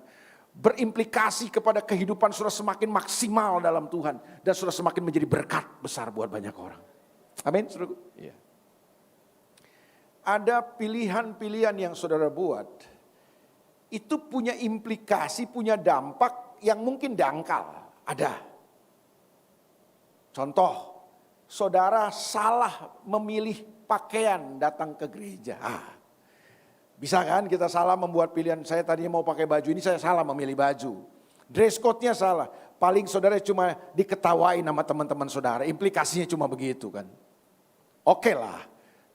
Berimplikasi kepada kehidupan saudara semakin maksimal dalam Tuhan. Dan saudara semakin menjadi berkat besar buat banyak orang. Amin, saudaraku? Iya. Ada pilihan-pilihan yang saudara buat, itu punya implikasi, punya dampak yang mungkin dangkal. Ada. Contoh, saudara salah memilih pakaian datang ke gereja. Bisa kan kita salah membuat pilihan, saya tadinya mau pakai baju ini, saya salah memilih baju. Dress code-nya salah. Paling saudara cuma diketawain sama teman-teman saudara, implikasinya cuma begitu kan. Oke lah.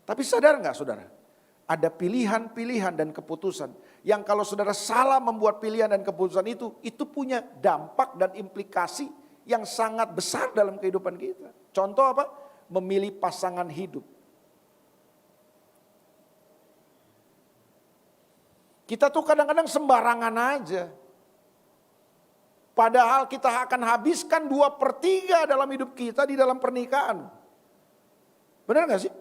Tapi sadar nggak saudara? Ada pilihan-pilihan dan keputusan yang kalau saudara salah membuat pilihan dan keputusan itu punya dampak dan implikasi yang sangat besar dalam kehidupan kita. Contoh apa? Memilih pasangan hidup. Kita tuh kadang-kadang sembarangan aja. Padahal kita akan habiskan 2/3 dalam hidup kita di dalam pernikahan. Benar gak sih?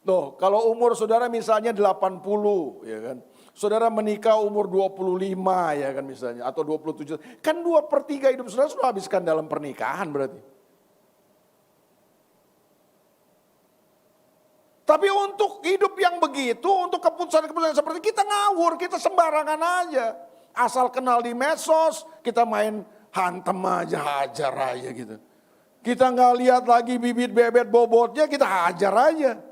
Loh, kalau umur saudara misalnya 80, ya kan. Saudara menikah umur 25 ya kan misalnya, atau 27. Kan 2/3 hidup saudara sudah habiskan dalam pernikahan berarti. Tapi untuk hidup yang begitu, untuk keputusan-keputusan seperti kita ngawur, kita sembarangan aja. Asal kenal di medsos, kita main hantem aja, hajar aja gitu. Kita nggak lihat lagi bibit bebet bobotnya, kita hajar aja.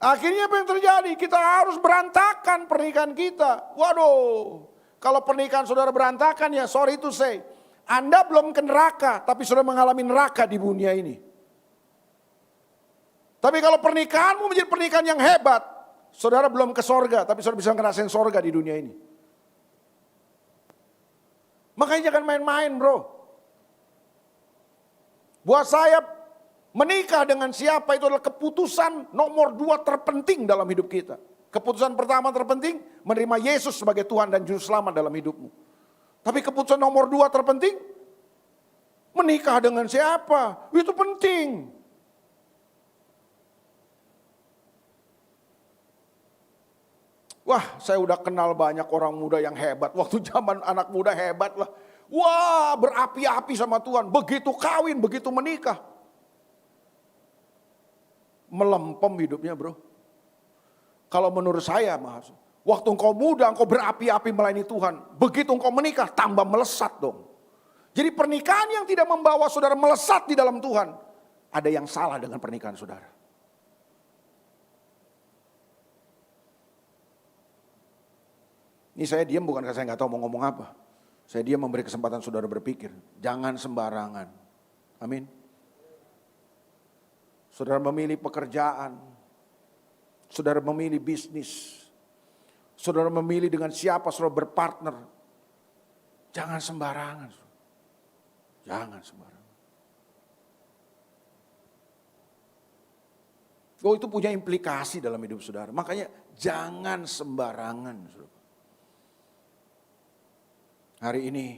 Akhirnya apa yang terjadi? Kita harus berantakan pernikahan kita. Waduh, kalau pernikahan saudara berantakan ya sorry to say. Anda belum ke neraka, tapi sudah mengalami neraka di dunia ini. Tapi kalau pernikahanmu menjadi pernikahan yang hebat, saudara belum ke sorga, tapi saudara bisa ngerasain sorga di dunia ini. Makanya jangan main-main bro. Buat saya Menikah dengan siapa itu adalah keputusan nomor 2 terpenting dalam hidup kita. Keputusan pertama terpenting, menerima Yesus sebagai Tuhan dan Juru Selamat dalam hidupmu. Tapi keputusan nomor 2 terpenting, menikah dengan siapa? Itu penting. Wah, saya udah kenal banyak orang muda yang hebat. Waktu zaman anak muda hebat lah. Wah, berapi-api sama Tuhan. Begitu kawin, begitu menikah. Melempem hidupnya, bro. Kalau menurut saya, Mas, waktu engkau muda, engkau berapi-api melayani Tuhan. Begitu engkau menikah, tambah melesat dong. Jadi pernikahan yang tidak membawa saudara melesat di dalam Tuhan, ada yang salah dengan pernikahan saudara. Ini saya diam bukan karena saya nggak tahu mau ngomong apa. Saya diam memberi kesempatan saudara berpikir. Jangan sembarangan. Amin. Saudara memilih pekerjaan. Saudara memilih bisnis. Saudara memilih dengan siapa saudara berpartner. Jangan sembarangan. Jangan sembarangan. Oh, itu punya implikasi dalam hidup saudara. Makanya jangan sembarangan. Saudara. Hari ini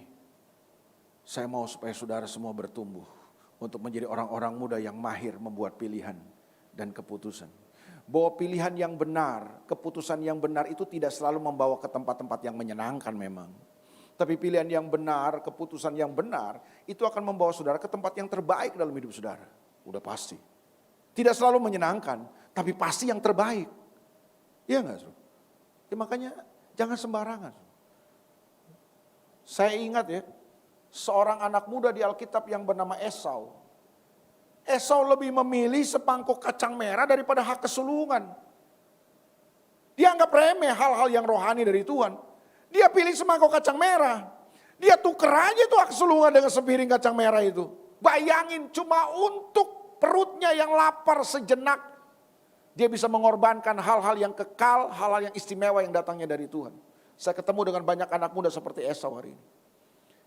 saya mau supaya saudara semua bertumbuh untuk menjadi orang-orang muda yang mahir membuat pilihan dan keputusan. Bahwa pilihan yang benar, keputusan yang benar itu tidak selalu membawa ke tempat-tempat yang menyenangkan memang. Tapi pilihan yang benar, keputusan yang benar itu akan membawa saudara ke tempat yang terbaik dalam hidup saudara. Udah pasti. Tidak selalu menyenangkan, tapi pasti yang terbaik. Iya enggak, saudara? Ya, makanya jangan sembarangan. Saya ingat ya, seorang anak muda di Alkitab yang bernama Esau. Esau lebih memilih sepangkok kacang merah daripada hak kesulungan. Dia anggap remeh hal-hal yang rohani dari Tuhan. Dia pilih semangkok kacang merah. Dia tuker aja tuh hak kesulungan dengan sepiring kacang merah itu. Bayangin cuma untuk perutnya yang lapar sejenak. Dia bisa mengorbankan hal-hal yang kekal, hal-hal yang istimewa yang datangnya dari Tuhan. Saya ketemu dengan banyak anak muda seperti Esau hari ini.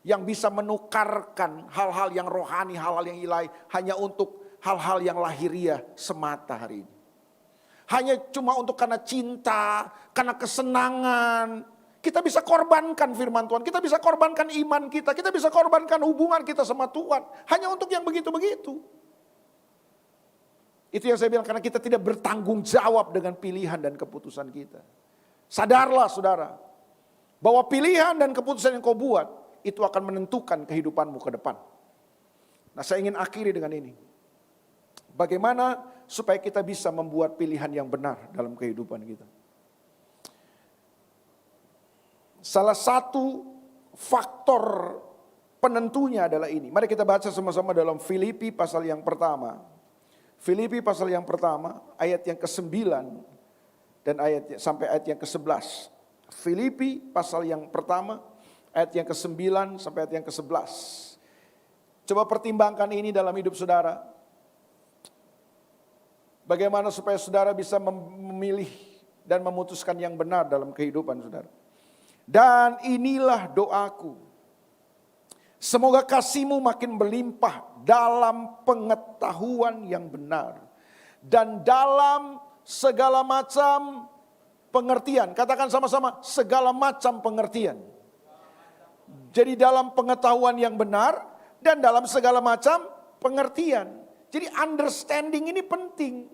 Yang bisa menukarkan hal-hal yang rohani, hal-hal yang ilahi. Hanya untuk hal-hal yang lahiriah semata hari ini. Hanya cuma untuk karena cinta, karena kesenangan. Kita bisa korbankan firman Tuhan. Kita bisa korbankan iman kita. Kita bisa korbankan hubungan kita sama Tuhan. Hanya untuk yang begitu-begitu. Itu yang saya bilang, karena kita tidak bertanggung jawab dengan pilihan dan keputusan kita. Sadarlah saudara, bahwa pilihan dan keputusan yang kau buat, itu akan menentukan kehidupanmu ke depan. Nah, saya ingin akhiri dengan ini. Bagaimana supaya kita bisa membuat pilihan yang benar dalam kehidupan kita. Salah satu faktor penentunya adalah ini. Mari kita baca sama-sama dalam Filipi pasal yang pertama. Filipi pasal yang pertama, ayat yang ke-9 dan sampai ayat yang ke-11. Filipi pasal yang pertama, ayat yang ke-9 sampai ayat yang ke-11. Coba pertimbangkan ini dalam hidup saudara. Bagaimana supaya saudara bisa memilih dan memutuskan yang benar dalam kehidupan saudara. Dan inilah doaku. Semoga kasihmu makin berlimpah dalam pengetahuan yang benar. Dan dalam segala macam pengertian. Katakan sama-sama, segala macam pengertian. Jadi dalam pengetahuan yang benar dan dalam segala macam pengertian. Jadi understanding ini penting.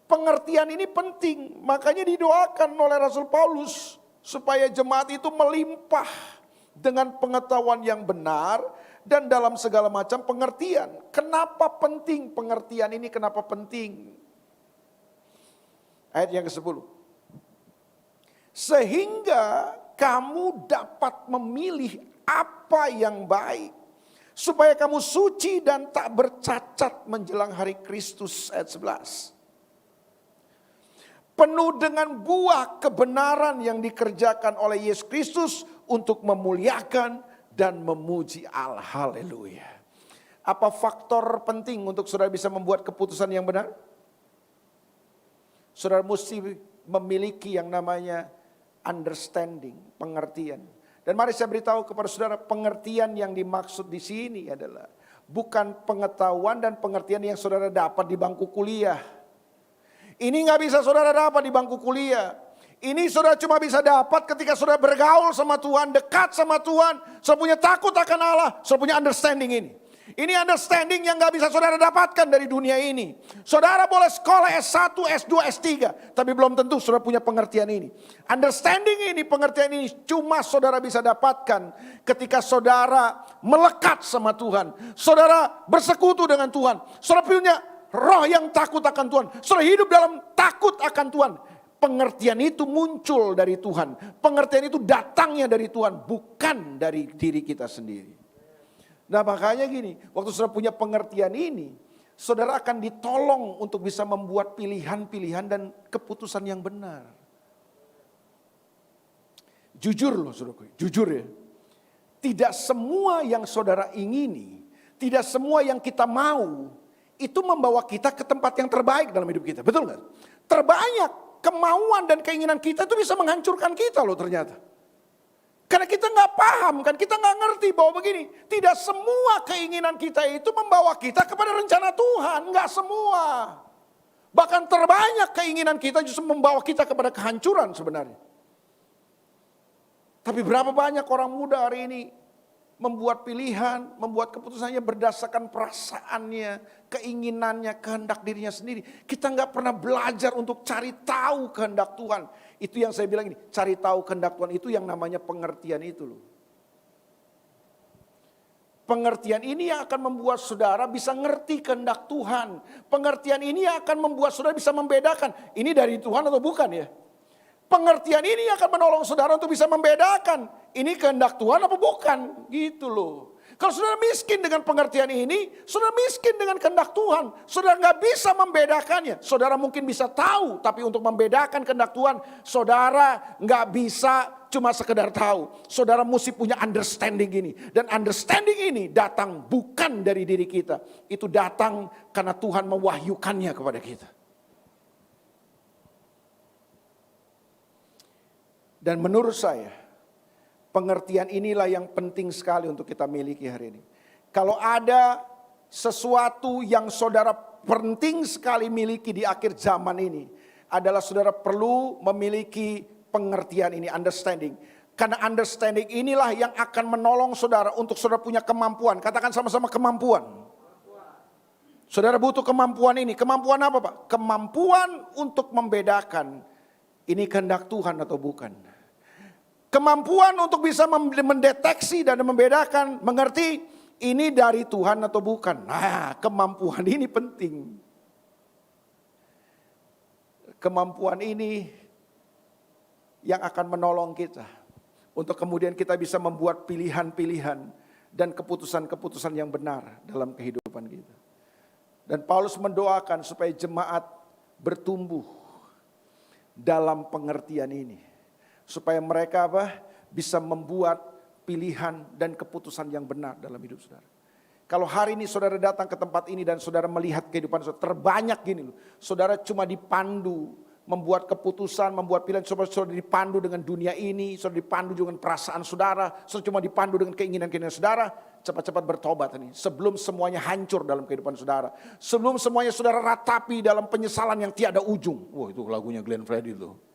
Pengertian ini penting. Makanya didoakan oleh Rasul Paulus supaya jemaat itu melimpah dengan pengetahuan yang benar dan dalam segala macam pengertian. Kenapa penting pengertian ini? Kenapa penting? Ayat yang ke-10. Sehingga kamu dapat memilih apa yang baik. Supaya kamu suci dan tak bercacat menjelang hari Kristus. Ayat 11. Penuh dengan buah kebenaran yang dikerjakan oleh Yesus Kristus untuk memuliakan dan memuji Allah. Haleluya. Apa faktor penting untuk saudara bisa membuat keputusan yang benar? Saudara mesti memiliki yang namanya understanding, pengertian. Dan mari saya beritahu kepada saudara, pengertian yang dimaksud di sini adalah bukan pengetahuan dan pengertian yang saudara dapat di bangku kuliah. Ini nggak bisa saudara dapat di bangku kuliah. Ini saudara cuma bisa dapat ketika saudara bergaul sama Tuhan, dekat sama Tuhan, saudara punya takut akan Allah, saudara punya understanding ini. Ini understanding yang gak bisa saudara dapatkan dari dunia ini. Saudara boleh sekolah S1, S2, S3. Tapi belum tentu saudara punya pengertian ini. Understanding ini, pengertian ini cuma saudara bisa dapatkan ketika saudara melekat sama Tuhan. Saudara bersekutu dengan Tuhan. Saudara punya roh yang takut akan Tuhan. Saudara hidup dalam takut akan Tuhan. Pengertian itu muncul dari Tuhan. Pengertian itu datangnya dari Tuhan. Bukan dari diri kita sendiri. Nah makanya gini, waktu saudara punya pengertian ini, saudara akan ditolong untuk bisa membuat pilihan-pilihan dan keputusan yang benar. Jujur loh saudara, jujur ya. Tidak semua yang saudara ingini, tidak semua yang kita mau, itu membawa kita ke tempat yang terbaik dalam hidup kita. Betul gak? Terbanyak kemauan dan keinginan kita itu bisa menghancurkan kita loh ternyata. Karena kita nggak paham kan, kita nggak ngerti bahwa begini, tidak semua keinginan kita itu membawa kita kepada rencana Tuhan, nggak semua. Bahkan terbanyak keinginan kita justru membawa kita kepada kehancuran sebenarnya. Tapi berapa banyak orang muda hari ini membuat pilihan, membuat keputusannya berdasarkan perasaannya, keinginannya, kehendak dirinya sendiri. Kita nggak pernah belajar untuk cari tahu kehendak Tuhan. Itu yang saya bilang ini, cari tahu kehendak Tuhan itu yang namanya pengertian itu loh. Pengertian ini yang akan membuat saudara bisa ngerti kehendak Tuhan. Pengertian ini yang akan membuat saudara bisa membedakan, ini dari Tuhan atau bukan ya. Pengertian ini akan menolong saudara untuk bisa membedakan, ini kehendak Tuhan apa bukan, gitu loh. Kalau saudara miskin dengan pengertian ini, saudara miskin dengan kehendak Tuhan. Saudara nggak bisa membedakannya. Saudara mungkin bisa tahu, tapi untuk membedakan kehendak Tuhan, saudara nggak bisa cuma sekedar tahu. Saudara mesti punya understanding ini. Dan understanding ini datang bukan dari diri kita. Itu datang karena Tuhan mewahyukannya kepada kita. Dan menurut saya, pengertian inilah yang penting sekali untuk kita miliki hari ini. Kalau ada sesuatu yang saudara penting sekali miliki di akhir zaman ini, adalah saudara perlu memiliki pengertian ini, understanding. Karena understanding inilah yang akan menolong saudara untuk saudara punya kemampuan. Katakan sama-sama kemampuan. Saudara butuh kemampuan ini. Kemampuan apa Pak? Kemampuan untuk membedakan ini kehendak Tuhan atau bukan. Kemampuan untuk bisa mendeteksi dan membedakan, mengerti ini dari Tuhan atau bukan. Nah, kemampuan ini penting. Kemampuan ini yang akan menolong kita untuk kemudian kita bisa membuat pilihan-pilihan dan keputusan-keputusan yang benar dalam kehidupan kita. Dan Paulus mendoakan supaya jemaat bertumbuh dalam pengertian ini. Supaya mereka bisa membuat pilihan dan keputusan yang benar dalam hidup saudara. Kalau hari ini saudara datang ke tempat ini dan saudara melihat kehidupan saudara, terbanyak gini loh. Saudara cuma dipandu, membuat keputusan, membuat pilihan. Saudara dipandu dengan dunia ini, saudara dipandu dengan perasaan saudara, saudara cuma dipandu dengan keinginan-keinginan saudara. Cepat-cepat bertobat ini, sebelum semuanya hancur dalam kehidupan saudara. Sebelum semuanya saudara ratapi dalam penyesalan yang tiada ujung. Wah itu lagunya Glenn Fredly tuh.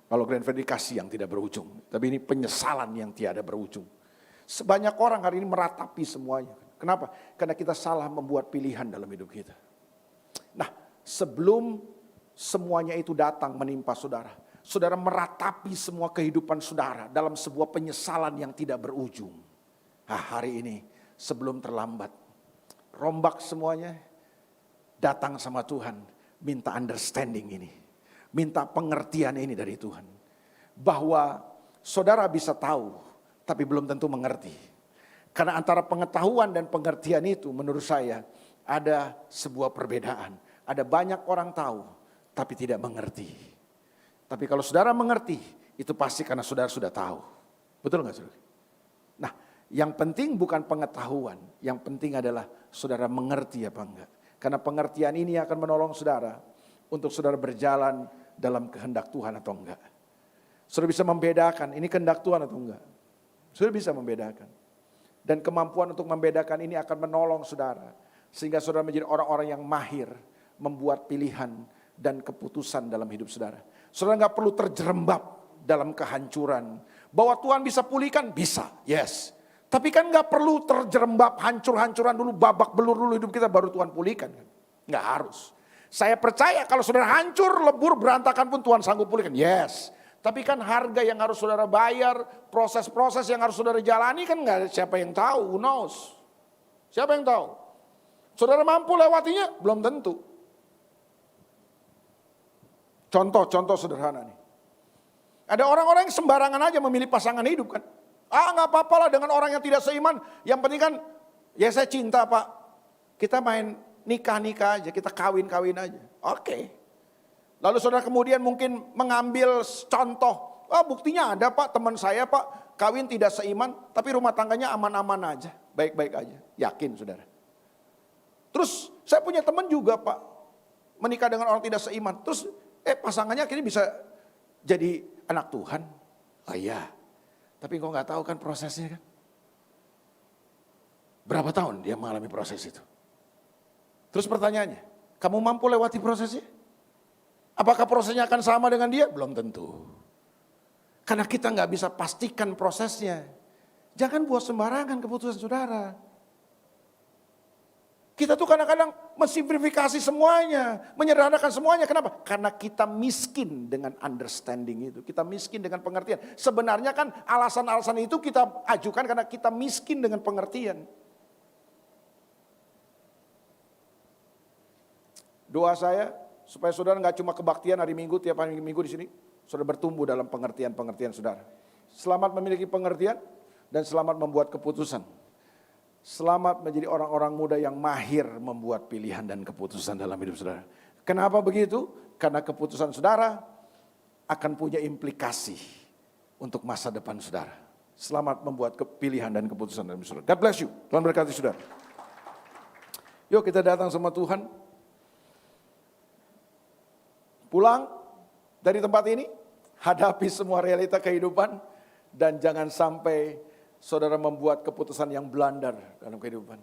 Kalau Glenn Fredly kasih yang tidak berujung. Tapi ini penyesalan yang tiada berujung. Sebanyak orang hari ini meratapi semuanya. Kenapa? Karena kita salah membuat pilihan dalam hidup kita. Nah, sebelum semuanya itu datang menimpa saudara. Saudara meratapi semua kehidupan saudara dalam sebuah penyesalan yang tidak berujung. Nah, hari ini sebelum terlambat. Rombak semuanya. Datang sama Tuhan. Minta understanding ini. Minta pengertian ini dari Tuhan. Bahwa saudara bisa tahu, tapi belum tentu mengerti. Karena antara pengetahuan dan pengertian itu menurut saya ada sebuah perbedaan. Ada banyak orang tahu, tapi tidak mengerti. Tapi kalau saudara mengerti, itu pasti karena saudara sudah tahu. Betul gak saudara? Nah, yang penting bukan pengetahuan. Yang penting adalah saudara mengerti apa enggak. Karena pengertian ini akan menolong saudara untuk saudara berjalan dalam kehendak Tuhan atau enggak. Saudara bisa membedakan ini kehendak Tuhan atau enggak. Saudara bisa membedakan. Dan kemampuan untuk membedakan ini akan menolong saudara. Sehingga saudara menjadi orang-orang yang mahir membuat pilihan dan keputusan dalam hidup saudara. Saudara gak perlu terjerembab dalam kehancuran. Bahwa Tuhan bisa pulihkan, bisa, yes. Tapi kan gak perlu terjerembab hancur-hancuran dulu, babak belur dulu hidup kita baru Tuhan pulihkan. Gak harus. Saya percaya kalau saudara hancur, lebur, berantakan pun Tuhan sanggup pulihkan, yes. Tapi kan harga yang harus saudara bayar, proses-proses yang harus saudara jalani kan gak ada siapa yang tahu, who knows. Siapa yang tahu? Saudara mampu lewatinya? Belum tentu. Contoh sederhana nih. Ada orang-orang yang sembarangan aja memilih pasangan hidup kan. Gak apa-apa lah dengan orang yang tidak seiman. Yang penting kan, ya saya cinta Pak. Kita main nikah-nikah aja, kita kawin-kawin aja. Oke. Lalu saudara kemudian mungkin mengambil contoh. Buktinya ada Pak, teman saya Pak, kawin tidak seiman, tapi rumah tangganya aman-aman aja, baik-baik aja. Yakin saudara. Terus saya punya teman juga Pak, menikah dengan orang tidak seiman. Terus pasangannya akhirnya bisa jadi anak Tuhan. Oh iya, tapi kok gak tahu kan prosesnya kan. Berapa tahun dia mengalami proses itu? Terus pertanyaannya, kamu mampu lewati prosesnya? Apakah prosesnya akan sama dengan dia? Belum tentu. Karena kita gak bisa pastikan prosesnya. Jangan buat sembarangan keputusan saudara. Kita tuh kadang-kadang mensimplifikasi semuanya, menyederhanakan semuanya. Kenapa? Karena kita miskin dengan understanding itu. Kita miskin dengan pengertian. Sebenarnya kan alasan-alasan itu kita ajukan karena kita miskin dengan pengertian. Doa saya supaya saudara gak cuma kebaktian hari Minggu, tiap hari Minggu di sini, saudara bertumbuh dalam pengertian-pengertian saudara. Selamat memiliki pengertian dan selamat membuat keputusan. Selamat menjadi orang-orang muda yang mahir membuat pilihan dan keputusan dalam hidup saudara. Kenapa begitu? Karena keputusan saudara akan punya implikasi untuk masa depan saudara. Selamat membuat pilihan dan keputusan dalam hidup saudara. God bless you. Tuhan berkati saudara. Yuk kita datang sama Tuhan. Pulang dari tempat ini, hadapi semua realita kehidupan, dan jangan sampai saudara membuat keputusan yang blunder dalam kehidupan.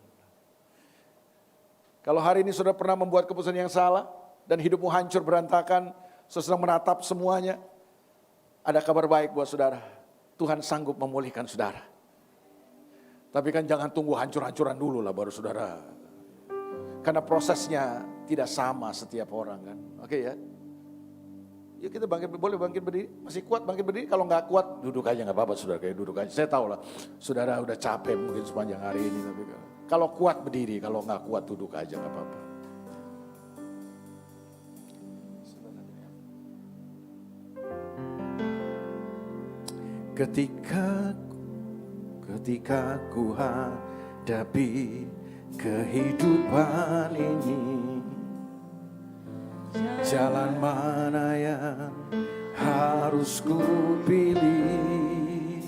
Kalau hari ini saudara pernah membuat keputusan yang salah, dan hidupmu hancur berantakan, saudara menatap semuanya, ada kabar baik buat saudara. Tuhan sanggup memulihkan saudara. Tapi kan jangan tunggu hancur-hancuran dulu lah baru saudara. Karena prosesnya tidak sama setiap orang kan. Oke ya. Yuk kita boleh bangkit berdiri, masih kuat bangkit berdiri, kalau nggak kuat duduk aja nggak apa-apa saudara, kayak duduk aja. Saya tahu lah, saudara udah capek mungkin sepanjang hari ini, tapi kalau kuat berdiri, kalau nggak kuat duduk aja nggak apa-apa. Ketika ku hadapi kehidupan ini, jalan mana yang harus ku pilih?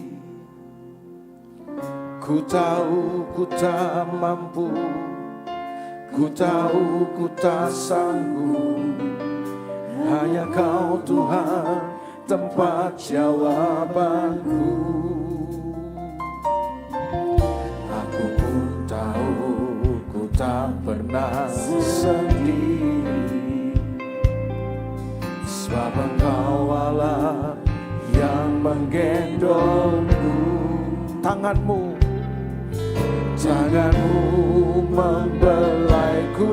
Ku tahu ku tak mampu, ku tahu ku tak sanggup. Hanya Kau Tuhan tempat jawabanku. Aku pun tahu ku tak pernah sendiri, sebab Engkau Allah yang menggendongku. Tanganmu membelaiku,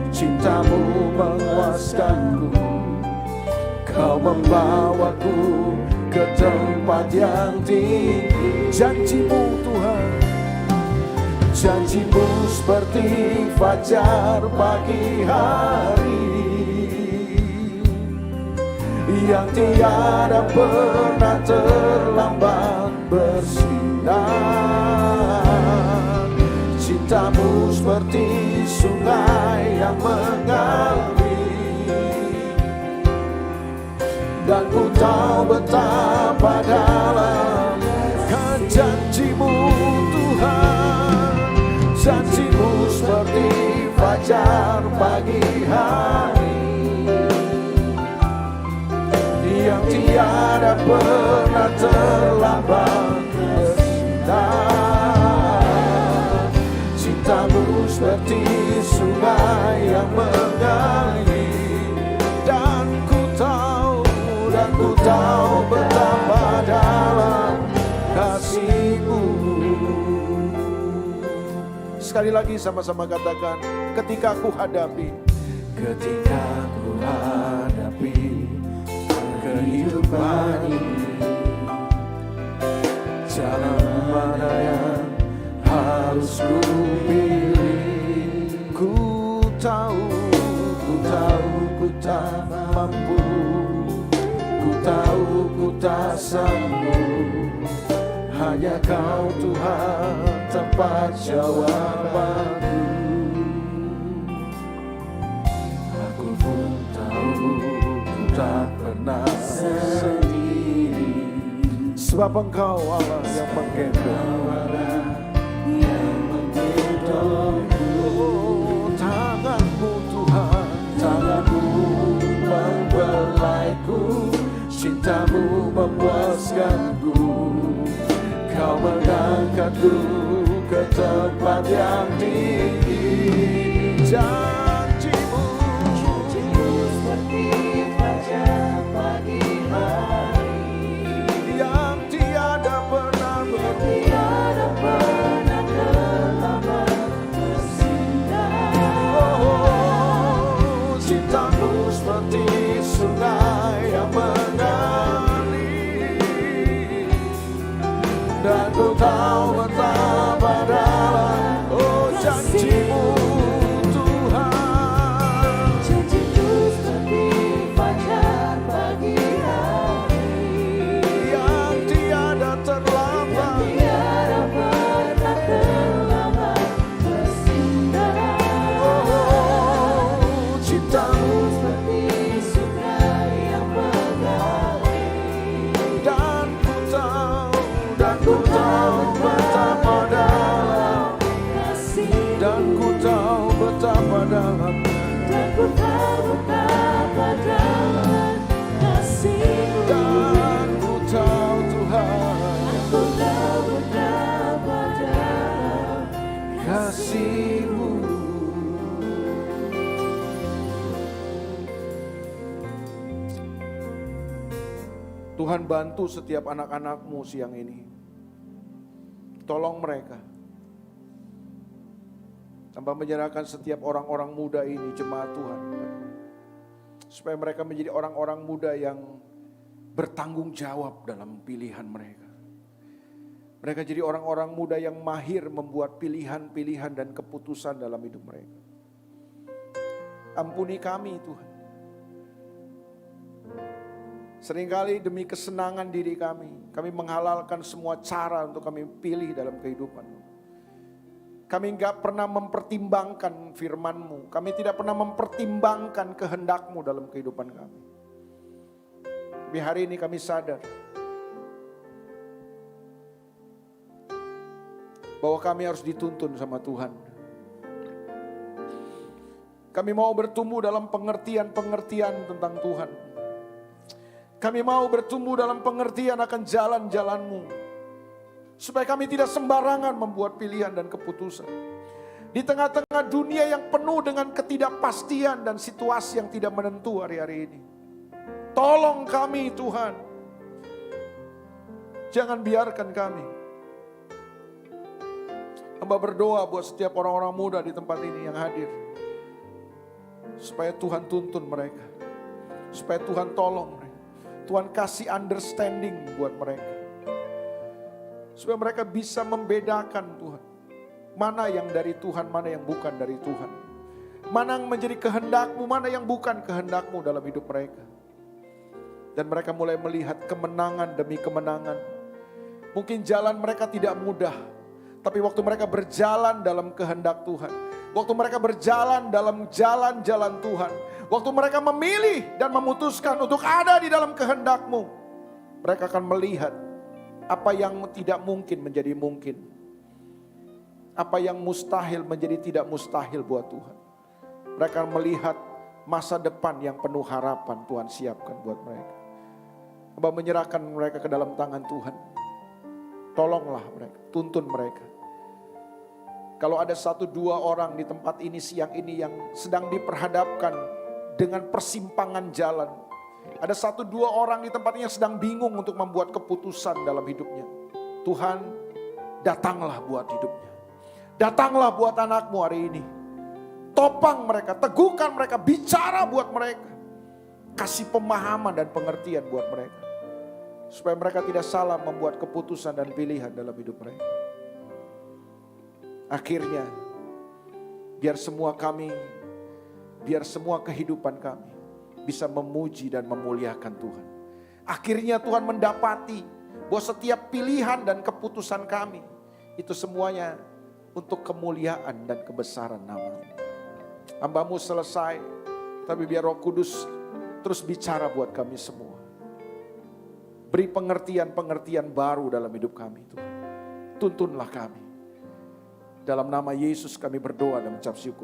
cintamu menguaskanku. Kau membawaku ke tempat yang tinggi. Janjimu Tuhan, janjimu seperti fajar pagi hari, yang tiada pernah terlambat bersinar. Cintamu seperti sungai yang mengalir, dan ku tahu betapa dalam janjimu Tuhan. Janjimu seperti fajar pagi hari, yang tiada pernah terlambat bersinar. sekali lagi sama-sama katakan, ketika ku hadapi kehidupan ini, jalan mana yang harus ku pilih. Ku tahu ku tak mampu, ku tahu ku tak sanggup. Hanya Kau Tuhan tempat jawabanku. Aku pun tahu ku tak pernah sendiri, sebab Engkau Allah yang menggendong. Oh, tangan-Mu Tuhan, tangan-Mu membelaiku, cinta-Mu memuaskanku. Kau mengangkatku ke tempat yang tinggi. Janji-Mu seperti fajar pagi hari, yang tiada pernah tiada pernah terlambat bersinar. Oh, cinta-Mu seperti sungai yang mengalir, dan ku tahu betapa dalam, oh, janji-Mu Tuhan. Janji-Mu seperti fajar pagi hari, Yang tiada terlambat, tiada pernah terlambat bersinar. oh, cinta-Mu Seperti sungai yang mengalir, dan ku tahu betapa dalam, kasih, dan ku tahu betapa dalam. dan ku tahu betapa dalam kasih-Mu. Dan ku tahu Tuhan, Aku tahu betapa dalam kasih-Mu. Tuhan, bantu setiap anak-anak-Mu siang ini. Tolong mereka. Hamba menyerahkan setiap orang-orang muda ini, jemaat Tuhan, supaya mereka menjadi orang-orang muda yang bertanggung jawab dalam pilihan mereka. Mereka jadi orang-orang muda yang mahir membuat pilihan-pilihan dan keputusan dalam hidup mereka. Ampuni kami Tuhan. Seringkali demi kesenangan diri kami menghalalkan semua cara untuk kami pilih dalam kehidupan. Kami enggak pernah mempertimbangkan firman-Mu. Kami tidak pernah mempertimbangkan kehendak-Mu dalam kehidupan kami. Tapi hari ini kami sadar bahwa kami harus dituntun sama Tuhan. Kami mau bertumbuh dalam pengertian-pengertian tentang Tuhan. Kami mau bertumbuh dalam pengertian akan jalan-jalan-Mu, supaya kami tidak sembarangan membuat pilihan dan keputusan. Di tengah-tengah dunia yang penuh dengan ketidakpastian dan situasi yang tidak menentu hari-hari ini. Tolong kami Tuhan. Jangan biarkan kami. Hamba berdoa buat setiap orang-orang muda di tempat ini yang hadir, supaya Tuhan tuntun mereka, supaya Tuhan tolong mereka. Tuhan kasih understanding buat mereka, supaya mereka bisa membedakan Tuhan, mana yang dari Tuhan, mana yang bukan dari Tuhan, mana yang menjadi kehendak-Mu, mana yang bukan kehendak-Mu dalam hidup mereka. Dan mereka mulai melihat kemenangan demi kemenangan. Mungkin jalan mereka tidak mudah, tapi waktu mereka berjalan dalam kehendak Tuhan, waktu mereka berjalan dalam jalan-jalan Tuhan, waktu mereka memilih dan memutuskan untuk ada di dalam kehendak-Mu, mereka akan melihat apa yang tidak mungkin menjadi mungkin. Apa yang mustahil menjadi tidak mustahil buat Tuhan. Mereka akan melihat masa depan yang penuh harapan Tuhan siapkan buat mereka. Hamba menyerahkan mereka ke dalam tangan Tuhan. Tolonglah mereka, tuntun mereka. Kalau ada 1-2 orang di tempat ini siang ini yang sedang diperhadapkan dengan persimpangan jalan. Ada 1-2 orang di tempat ini yang sedang bingung untuk membuat keputusan dalam hidupnya. Tuhan, datanglah buat hidupnya. Datanglah buat anakmu hari ini. Topang mereka, teguhkan mereka, bicara buat mereka. Kasih pemahaman dan pengertian buat mereka. Supaya mereka tidak salah membuat keputusan dan pilihan dalam hidup mereka. Akhirnya, biar semua kehidupan kami bisa memuji dan memuliakan Tuhan. Akhirnya Tuhan mendapati bahwa setiap pilihan dan keputusan kami, itu semuanya untuk kemuliaan dan kebesaran nama-Mu. Hamba-Mu selesai, tapi biar Roh Kudus terus bicara buat kami semua. Beri pengertian-pengertian baru dalam hidup kami Tuhan. Tuntunlah kami. Dalam nama Yesus kami berdoa dan mengucap syukur.